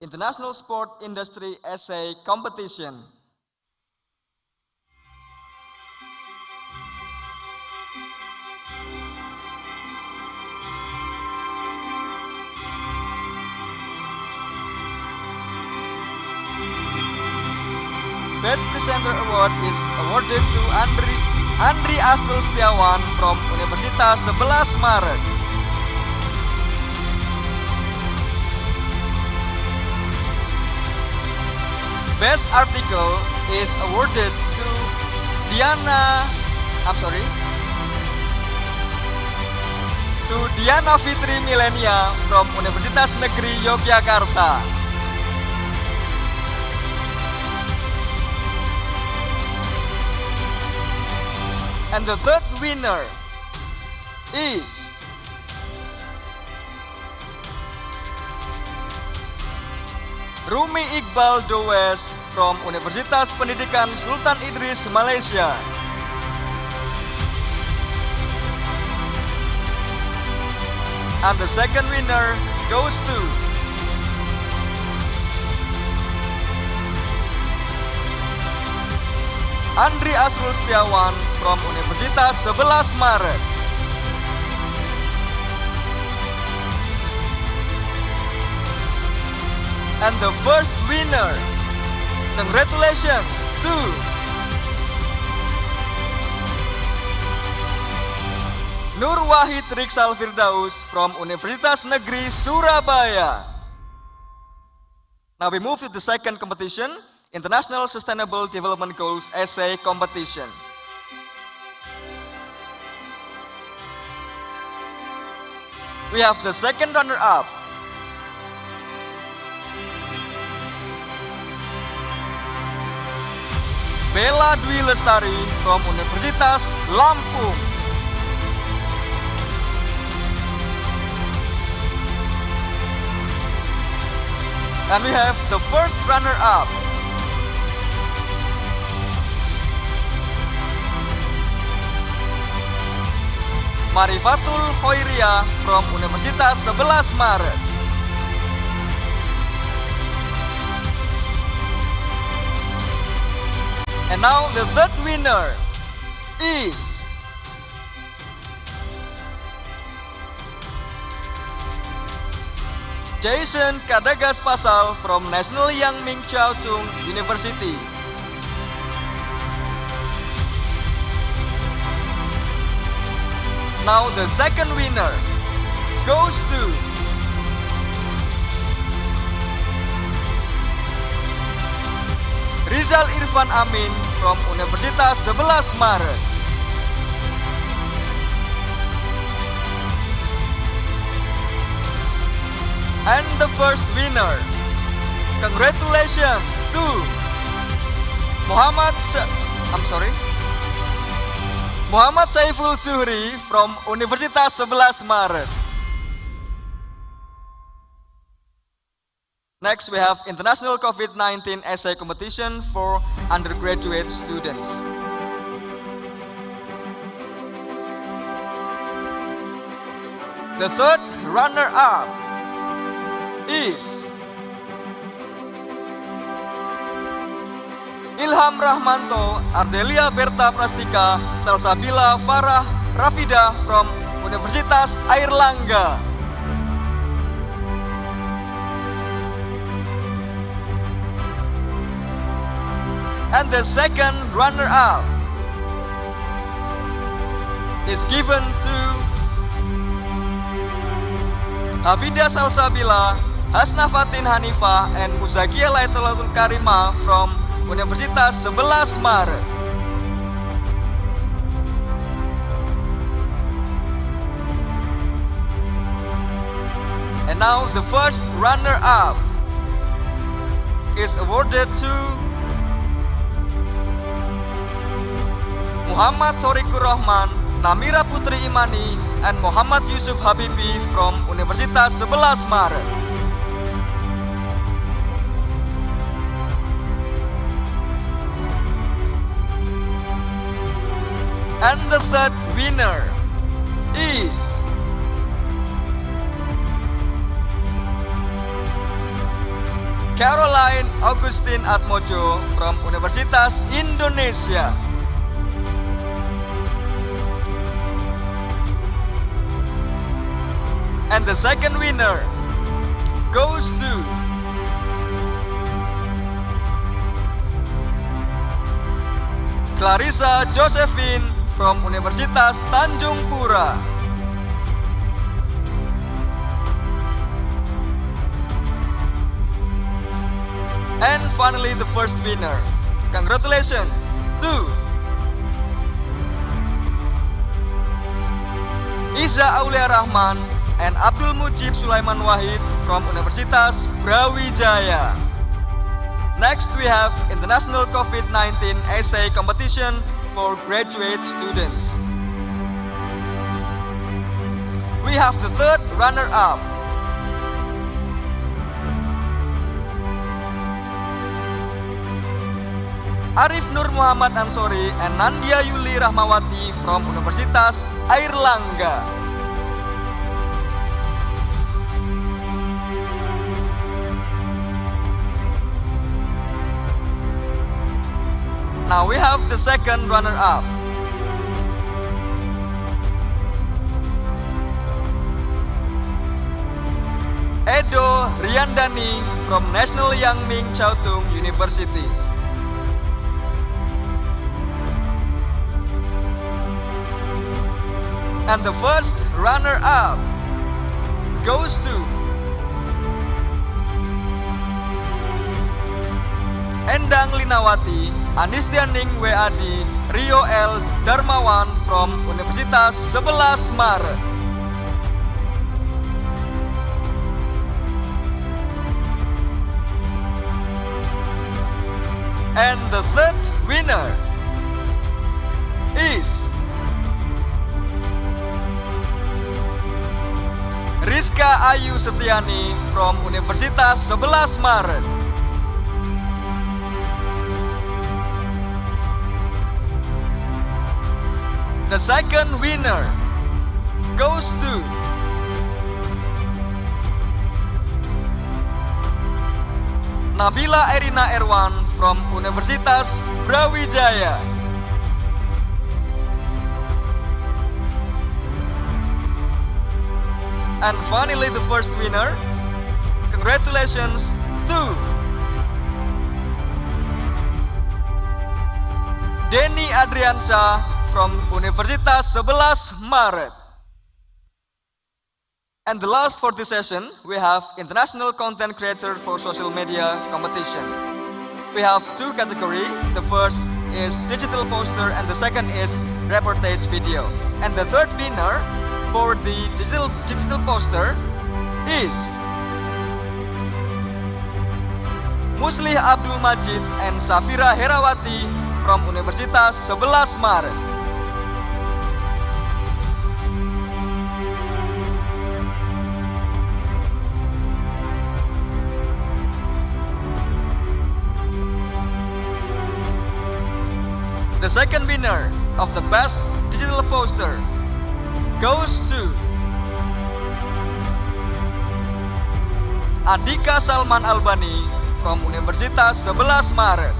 International Sport Industry Essay Competition. Best Presenter Award is awarded to Andri Asrul Setiawan from Universitas 11 Maret. Best Article is awarded to to Diana Fitri Milenia from Universitas Negeri Yogyakarta. And the third winner is Rumi Iqbal Dowes from Universitas Pendidikan Sultan Idris, Malaysia. And the second winner goes to Andri Asrul Setiawan from Universitas 11 Maret. And the first winner, congratulations to Nur Wahid Riksal Firdaus from Universitas Negeri Surabaya. Now we move to the second competition, International Sustainable Development Goals Essay Competition. We have the second runner-up, Bella Dwi Lestari from Universitas Lampung. And we have the first runner-up, Marifatul Khoiria from Universitas 11 Maret. And now the third winner is Jason Kadagas Pasal from National Yang Ming Chiao Tung University. Now the second winner goes to Rizal Irfan Amin from Universitas 11 Maret. And the first winner, congratulations to Muhammad Saiful Suhri from Universitas 11 Maret. Next, we have International COVID-19 Essay Competition for undergraduate students. The third runner-up is Ilham Rahmanto, Ardelia Berta Prastika, Salsabila Farah Rafida from Universitas Airlangga. And the second runner-up is given to Hafida Salsabila, Hasna Fatin Hanifah, and Muzakia Laitulatul Karima from Universitas 11 Maret. And now the first runner-up is awarded to Muhammad Thorikur Rahman, Namira Putri Imani, and Muhammad Yusuf Habibi from Universitas 11 Maret. And the third winner is Caroline Augustine Atmojo from Universitas Indonesia. And the second winner goes to Clarissa Josephine from Universitas Tanjung Pura. And finally the first winner. Congratulations to Iza Aulia Rahman, and Abdul Mujib Sulaiman Wahid from Universitas Brawijaya. Next, we have International COVID-19 Essay Competition for graduate students. We have the third runner-up. Arif Nur Muhammad Ansori and Nandia Yuli Rahmawati from Universitas Airlangga. Now we have the second runner-up. Edo Riandani from National Yang Ming Chiao Tung University. And the first runner-up goes to Endang Linawati, Anistianing WAD, Rio L. Darmawan from Universitas 11 Maret. And the third winner is Rizka Ayu Setiani from Universitas 11 Maret. The second winner goes to Nabila Erina Erwan from Universitas Brawijaya. And finally, the first winner, congratulations to Denny Adriansyah from Universitas 11 Maret. And the last for this session, we have International Content Creator for Social Media Competition. We have two categories. The first is digital poster and the second is reportage video. And the third winner for the digital poster is Muslih Abdul Majid and Safira Herawati from Universitas 11 Maret. The second winner of the best digital poster goes to Andika Salman Albani from Universitas 11 Maret.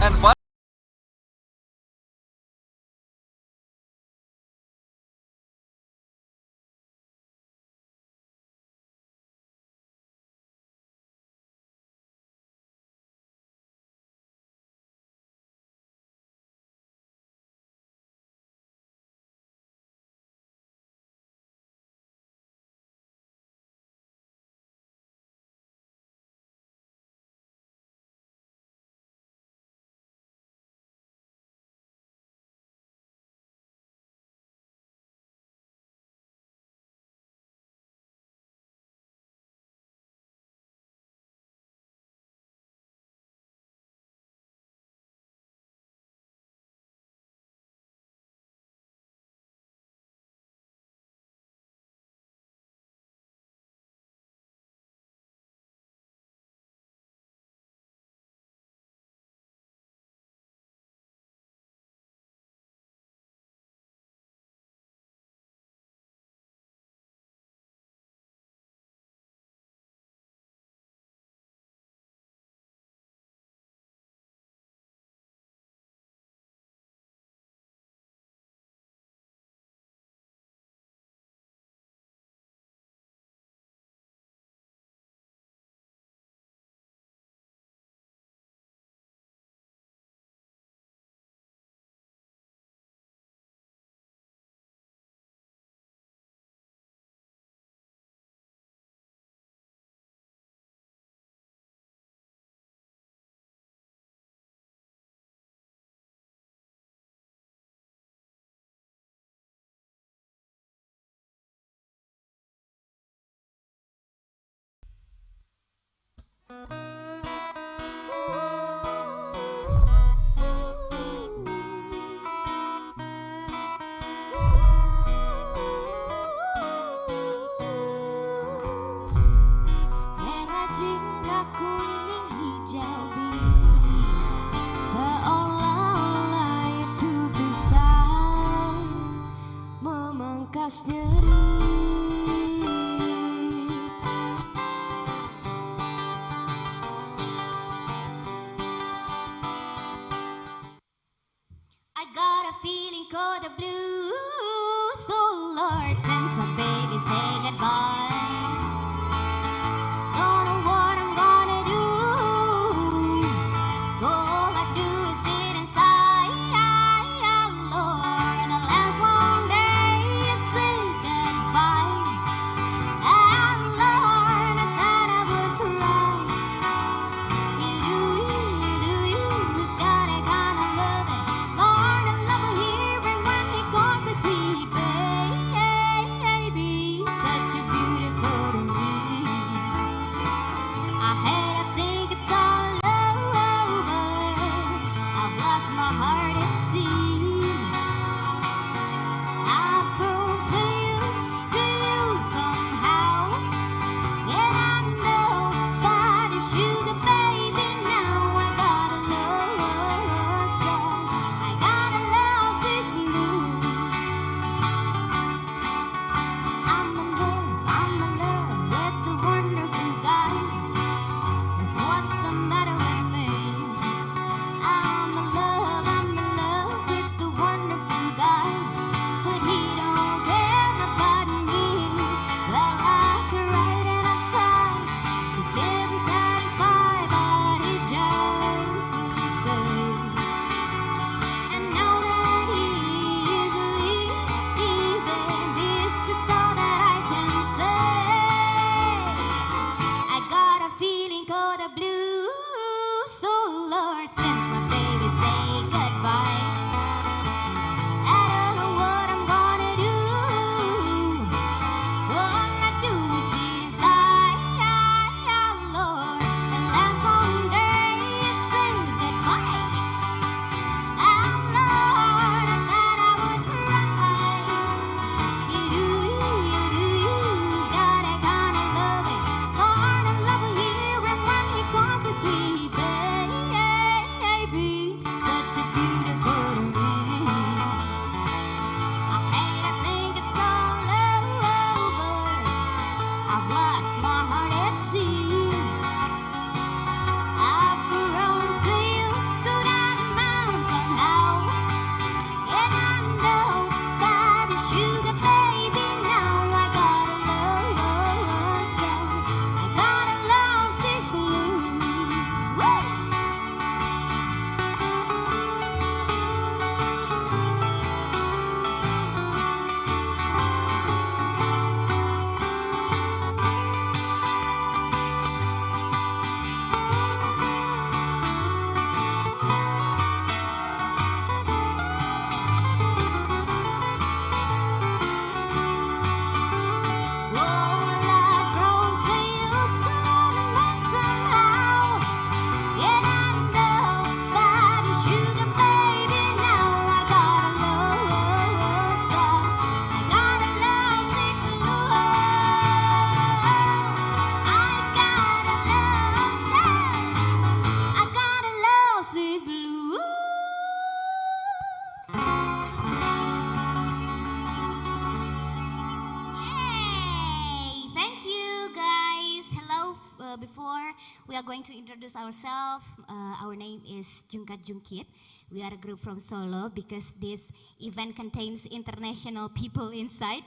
And cold the blues, oh Lord, since my baby said goodbye. Don't know what I'm gonna do. All I do is sit and sigh, Lord. The last long day you say goodbye. Lord, I thought I would cry. You just gotta kinda love it. Lord, I love hearing when he calls me sweet baby. Such a beautiful ring. I hate to think it's all over. I've lost my heart at sea. I've grown so used to you somehow. And I know that a sugar baby now I gotta love so I gotta love sick blue. I'm in love with the wonderful guy. That's what's the matter with me. I'm in love with the wonderful guy. But he don't care about me. Well, I tried and I tried to keep him satisfied, but he just won't stay. And now that he is leaving, this is all that I can say. I got a feeling called the blues, so Lord, since my baby say goodbye. I don't know what I'm gonna do. All I do is sit and sigh, Lord. The last long day you say goodbye. Lord, I thought I would cry. You just gotta kinda love it. Lord, I love hearing when he calls me sweet baby. Such a beautiful ring. I hate to think it's all over. I've lost my heart at sea. I've grown so used to that man somehow. And I know that a sugar baby now I gotta love so I gotta love sick blues. Woo! I've grown so used to that man somehow. And I know that a sugar baby now I gotta love so I gotta love sick I gotta love sick blue. Yay! Thank you, guys. Hello. Before we are going to introduce ourselves, our name is Jungkat Jungkit. We are a group from Solo because this event contains international people inside.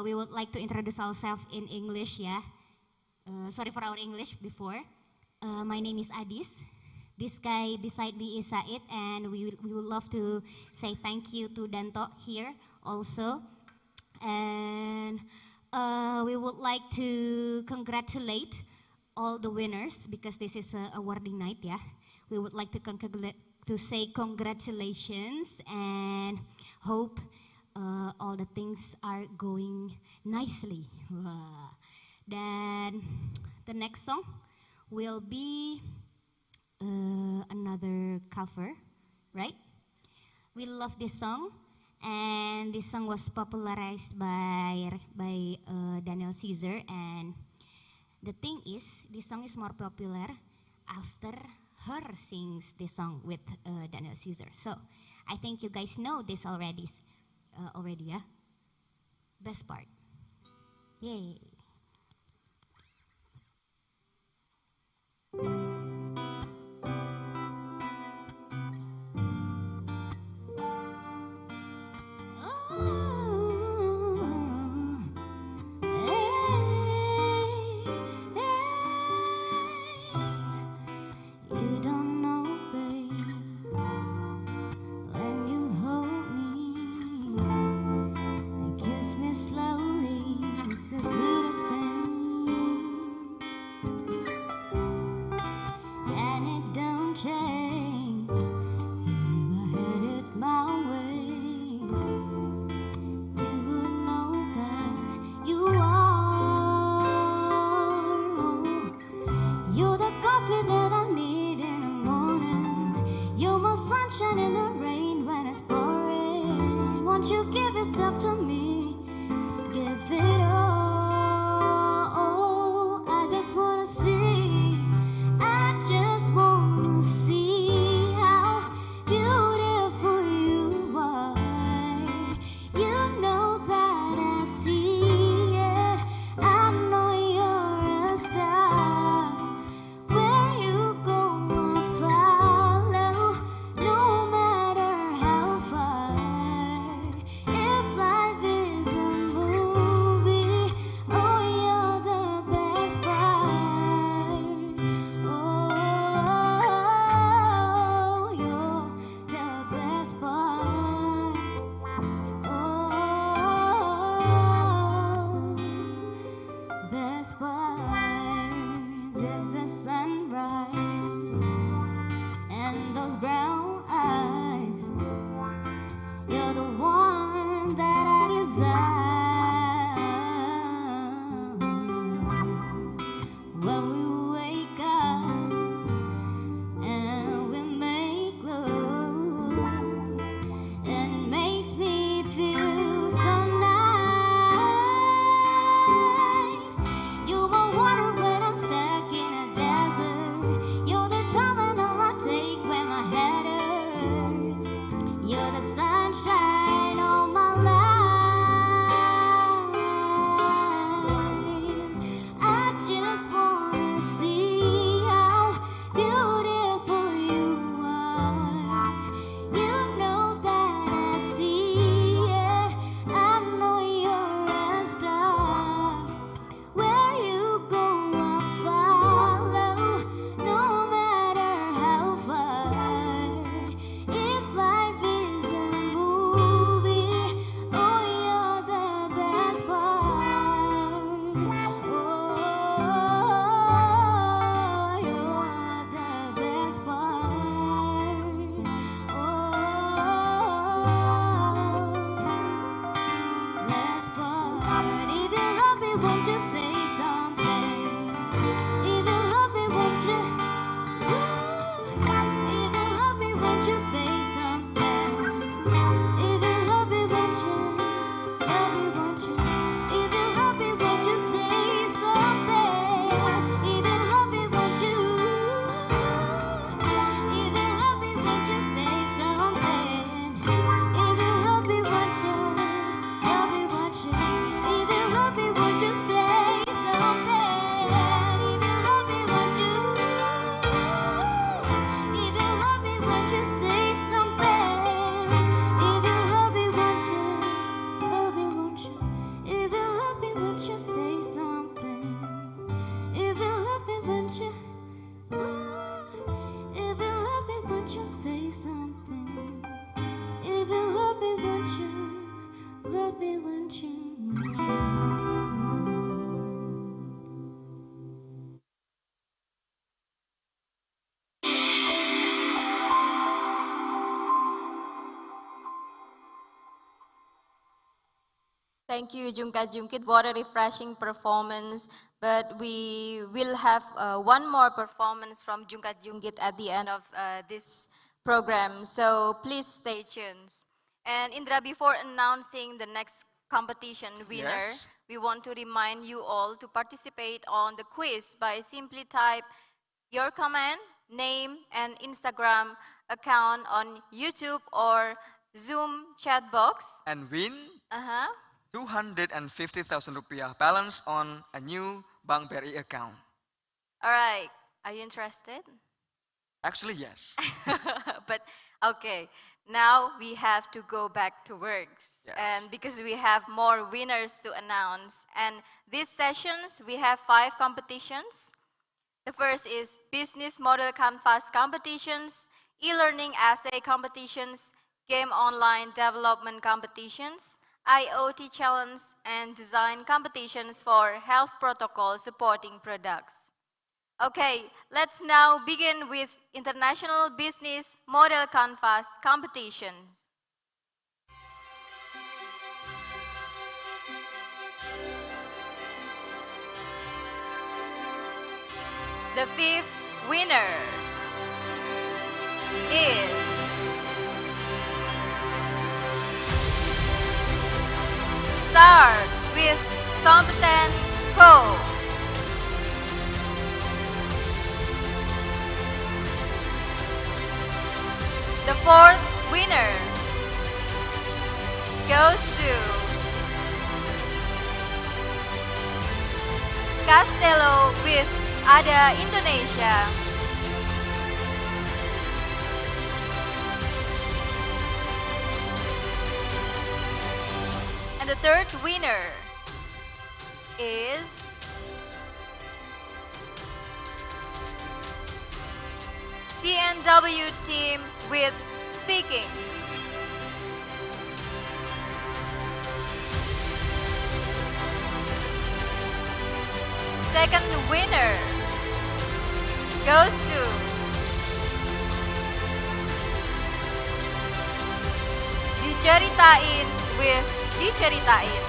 We would like to introduce ourselves in English, yeah. Sorry for our English before. My name is Adis. This guy beside me is Said, and we would love to say thank you to Danto here also. And we would like to congratulate all the winners because this is a awarding night, yeah. We would like to say congratulations and hope all the things are going nicely. Then the next song will be another cover, right? We love this song, and this song was popularized by Daniel Caesar. And the thing is, this song is more popular after her sings this song with Daniel Caesar. So I think you guys know this already, yeah. Best part, yay! Thank you, Jungkat Jungkit. What a refreshing performance. But we will have one more performance from Jungkat Jungkit at the end of this program. So please stay tuned. And Indra, before announcing the next competition winner, Yes. we want to remind you all to participate on the quiz by simply type your comment, name, and Instagram account on YouTube or Zoom chat box. And win Uh-huh. 250,000 rupiah balance on a new Bank BRI account. All right. Are you interested? Actually, yes. But okay, now we have to go back to works. Yes. And because we have more winners to announce. And these sessions, we have 5 competitions. The first is Business Model Canvas competitions, e-learning essay competitions, game online development competitions, IoT challenge, and design competitions for health protocol supporting products. Okay, let's now begin with International Business Model Canvas competitions. The 5th winner is Start with Competent Co. The 4th winner goes to Castello with Ada Indonesia. And the 3rd winner is CNW team with Speaking. Second winner goes to Diceritain with Diceritain.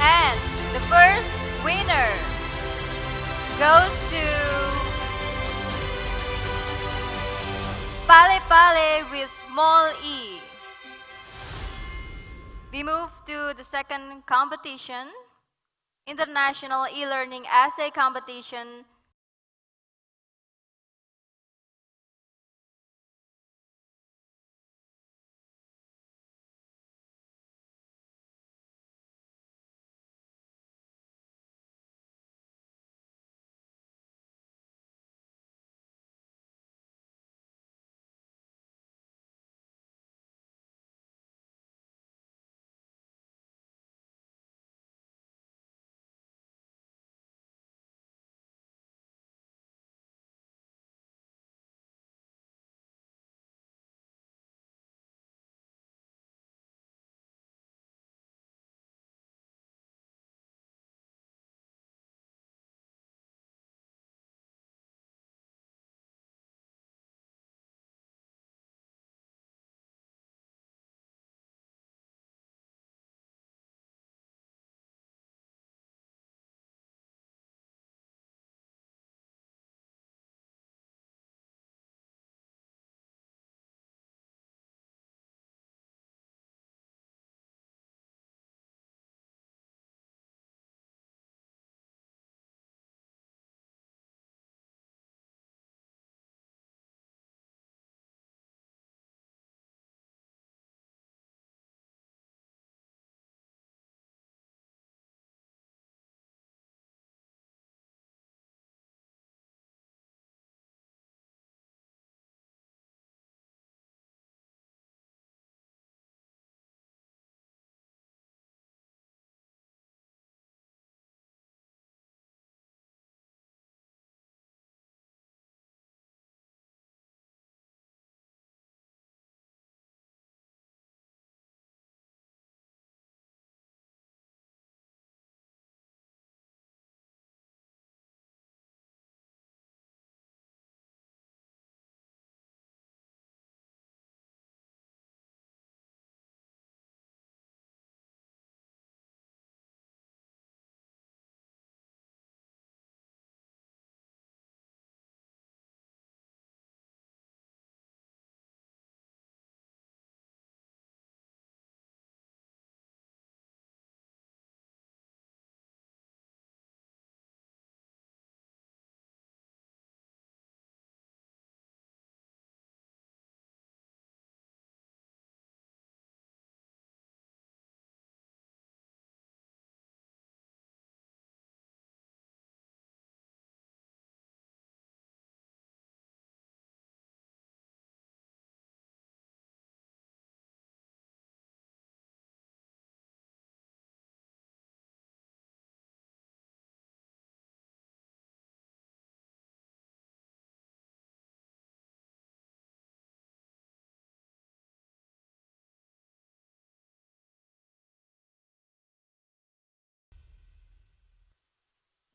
And the first winner goes to Pale Pale with small e. We move to the second competition, International E-Learning Essay Competition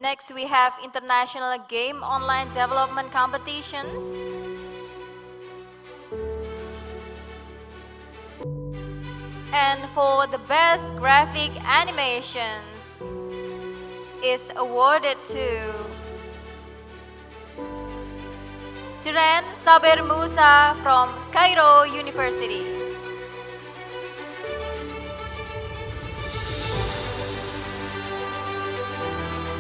Next, we have international game online development competitions. And for the best graphic animations is awarded to Siren Saber Musa from Cairo University.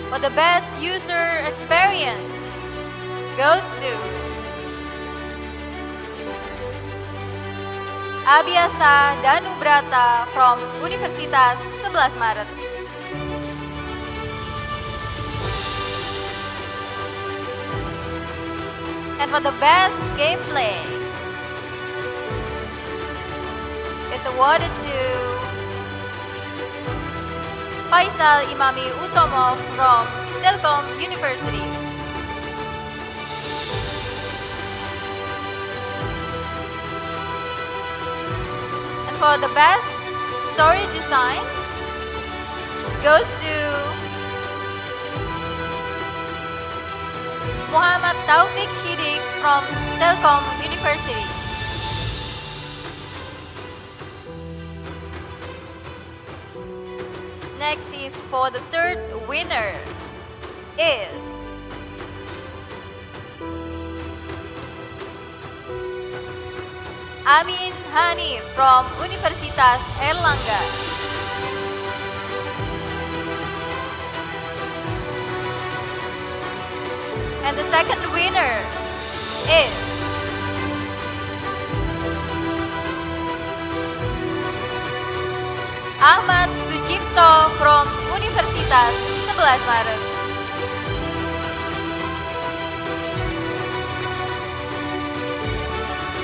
For the best user experience goes to Abiasa Danubrata from Universitas 11 Maret. And for the best gameplay is awarded to Faisal Imami Utomo from Telkom University. And for the best story design goes to Muhammad Taufik Shidik from Telkom University. Next is for the third winner is Amin Hani from Universitas Erlangga. And the second winner is Ahmad Sucipto from Universitas 11 Maret.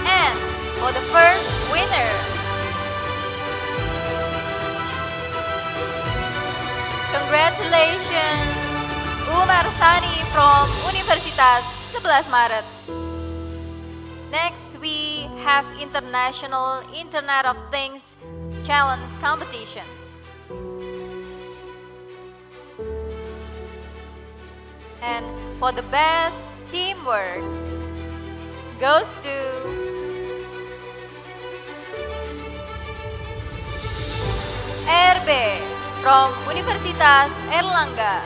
And for the first winner, congratulations Umar Sani from Universitas 11 Maret. Next, we have International Internet of Things Challenge competitions. And for the best teamwork goes to RB from Universitas Erlangga.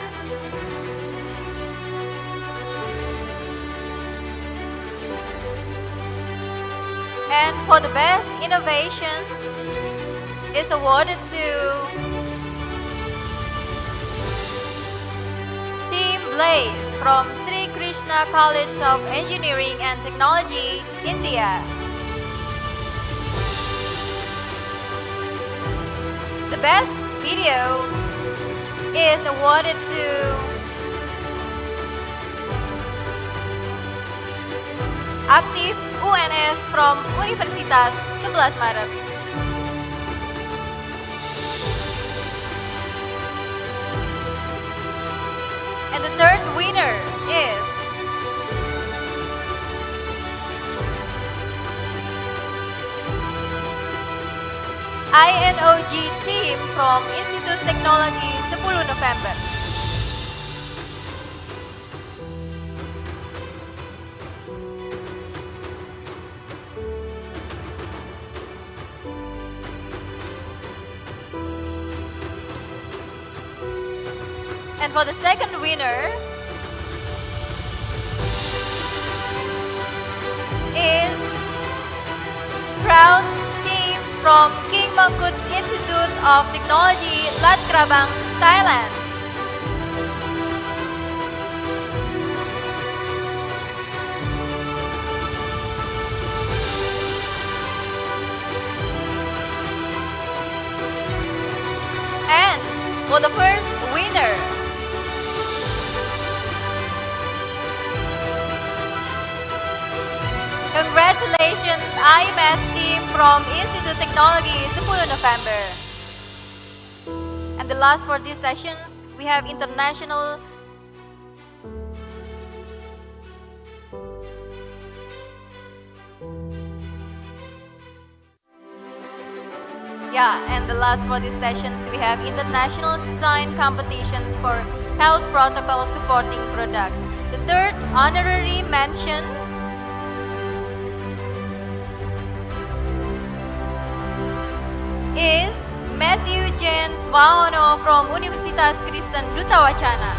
And for the best innovation is awarded to Team Blaze from Sri Krishna College of Engineering and Technology, India. The best video is awarded to Aktif UNS from Universitas 11 Maret. And the third winner is INOG team from Institut Teknologi 10 November. And for the second winner is Crown Team from King Mongkut's Institute of Technology, Lat Krabang, Thailand. And for the first winner, congratulations IMS team from Institut Teknologi 10 November. And the last for these sessions, we have international and the last for these sessions, we have international design competitions for health protocol supporting products. The third honorary mention is Matthew James Wahono from Universitas Kristen Duta Wacana.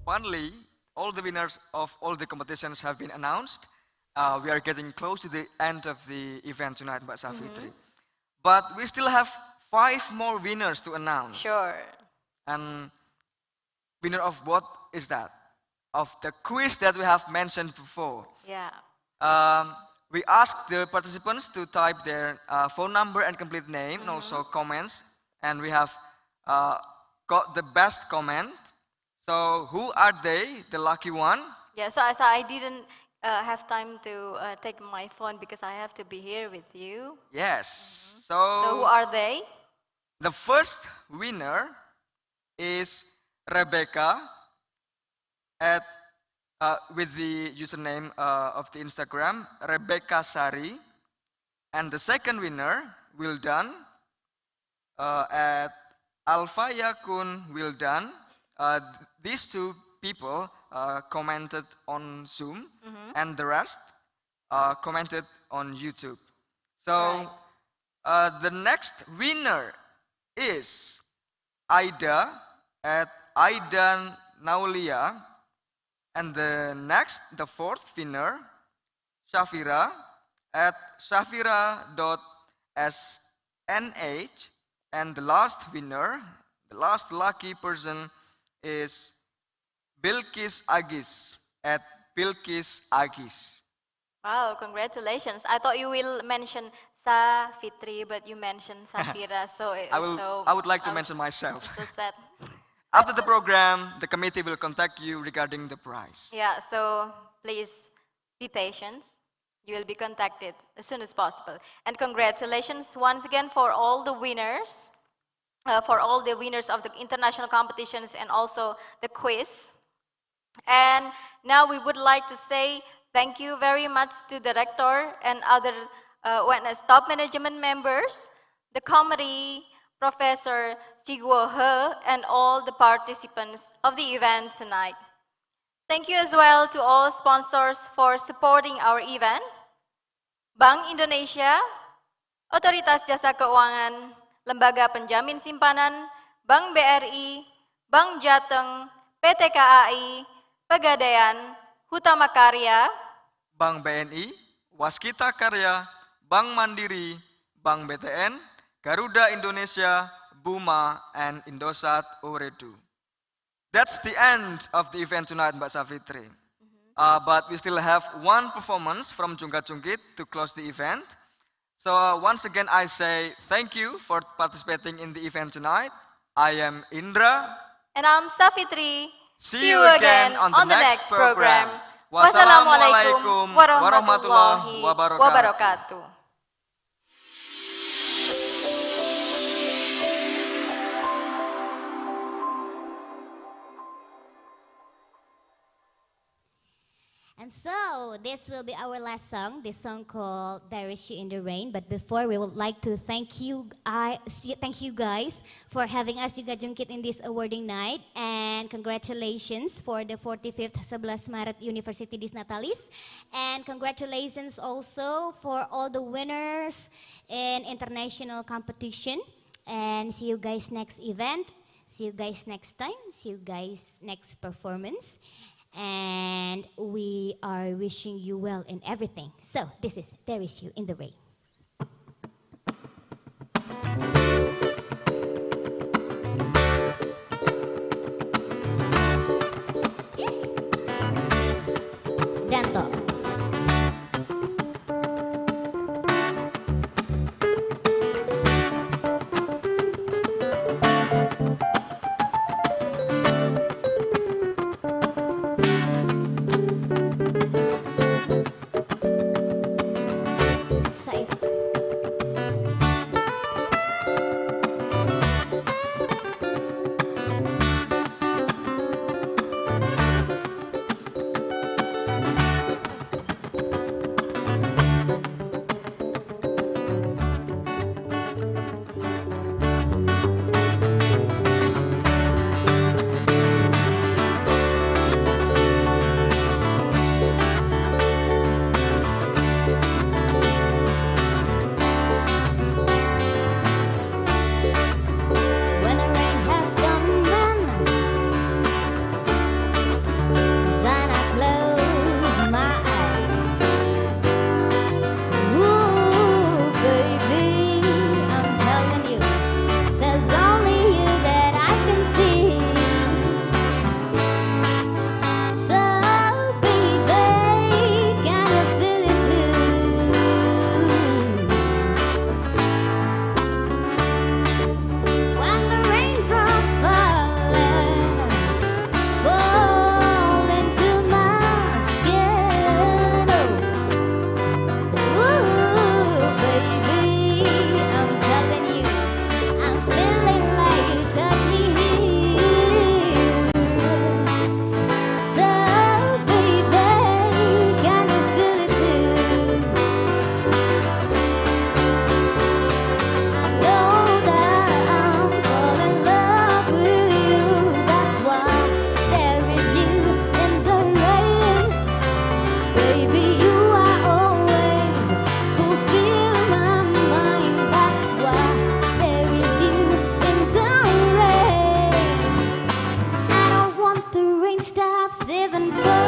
Finally, all the winners of all the competitions have been announced. We are getting close to the end of the event tonight, Mbak Safitri. But we still have 5 more winners to announce. Sure. And winner of what is that? Of the quiz that we have mentioned before. Yeah. We asked the participants to type their phone number and complete name and also comments. And we have got the best comment. So who are they, the lucky one? Yeah, so I didn't have time to take my phone because I have to be here with you. Yes. So who are they? The first winner is Rebecca at with the username of the Instagram Rebecca Sari, and the second winner Wildan at Alfa Yakun Wildan. These two people commented on Zoom, and the rest commented on YouTube. So the next winner is Aida at Aidan Naulia, and the fourth winner, Shafira at shafira.snh, and the last winner, the last lucky person is Bilkis Agis at Bilkis Agis. Wow, congratulations. I thought you will mention Safitri, but you mentioned Safira, so I would like to mention myself. So sad. After the program, the committee will contact you regarding the prize. Yeah, so please be patient. You will be contacted as soon as possible. And congratulations once again for all the winners, of the international competitions and also the quiz. And now we would like to say thank you very much to the rector and other UNS top management members, the committee, Professor Chiguo He, and all the participants of the event tonight. Thank you as well to all sponsors for supporting our event. Bank Indonesia, Otoritas Jasa Keuangan, Lembaga Penjamin Simpanan, Bank BRI, Bank Jateng, PT KAI, Pegadaian, Hutama Karya, Bank BNI, Waskita Karya, Bank Mandiri, Bank BTN, Garuda Indonesia, Buma, and Indosat Ooredoo. That's the end of the event tonight, Mbak Savitri. But we still have one performance from Jungkat Jungkit to close the event. So once again, I say thank you for participating in the event tonight. I am Indra. And I'm Savitri. See you again on the next program. Wassalamualaikum warahmatullahi wabarakatuh. And so this will be our last song, this song called There Is You in the Rain. But before, we would like to thank you guys for having us juga jungkit in this awarding night. And congratulations for the 45th 11 Maret University Disnatalis. And congratulations also for all the winners in international competition. And see you guys next event. See you guys next time. See you guys next performance. And we are wishing you well in everything. So this is There Is You in the Rain. Danto. Even for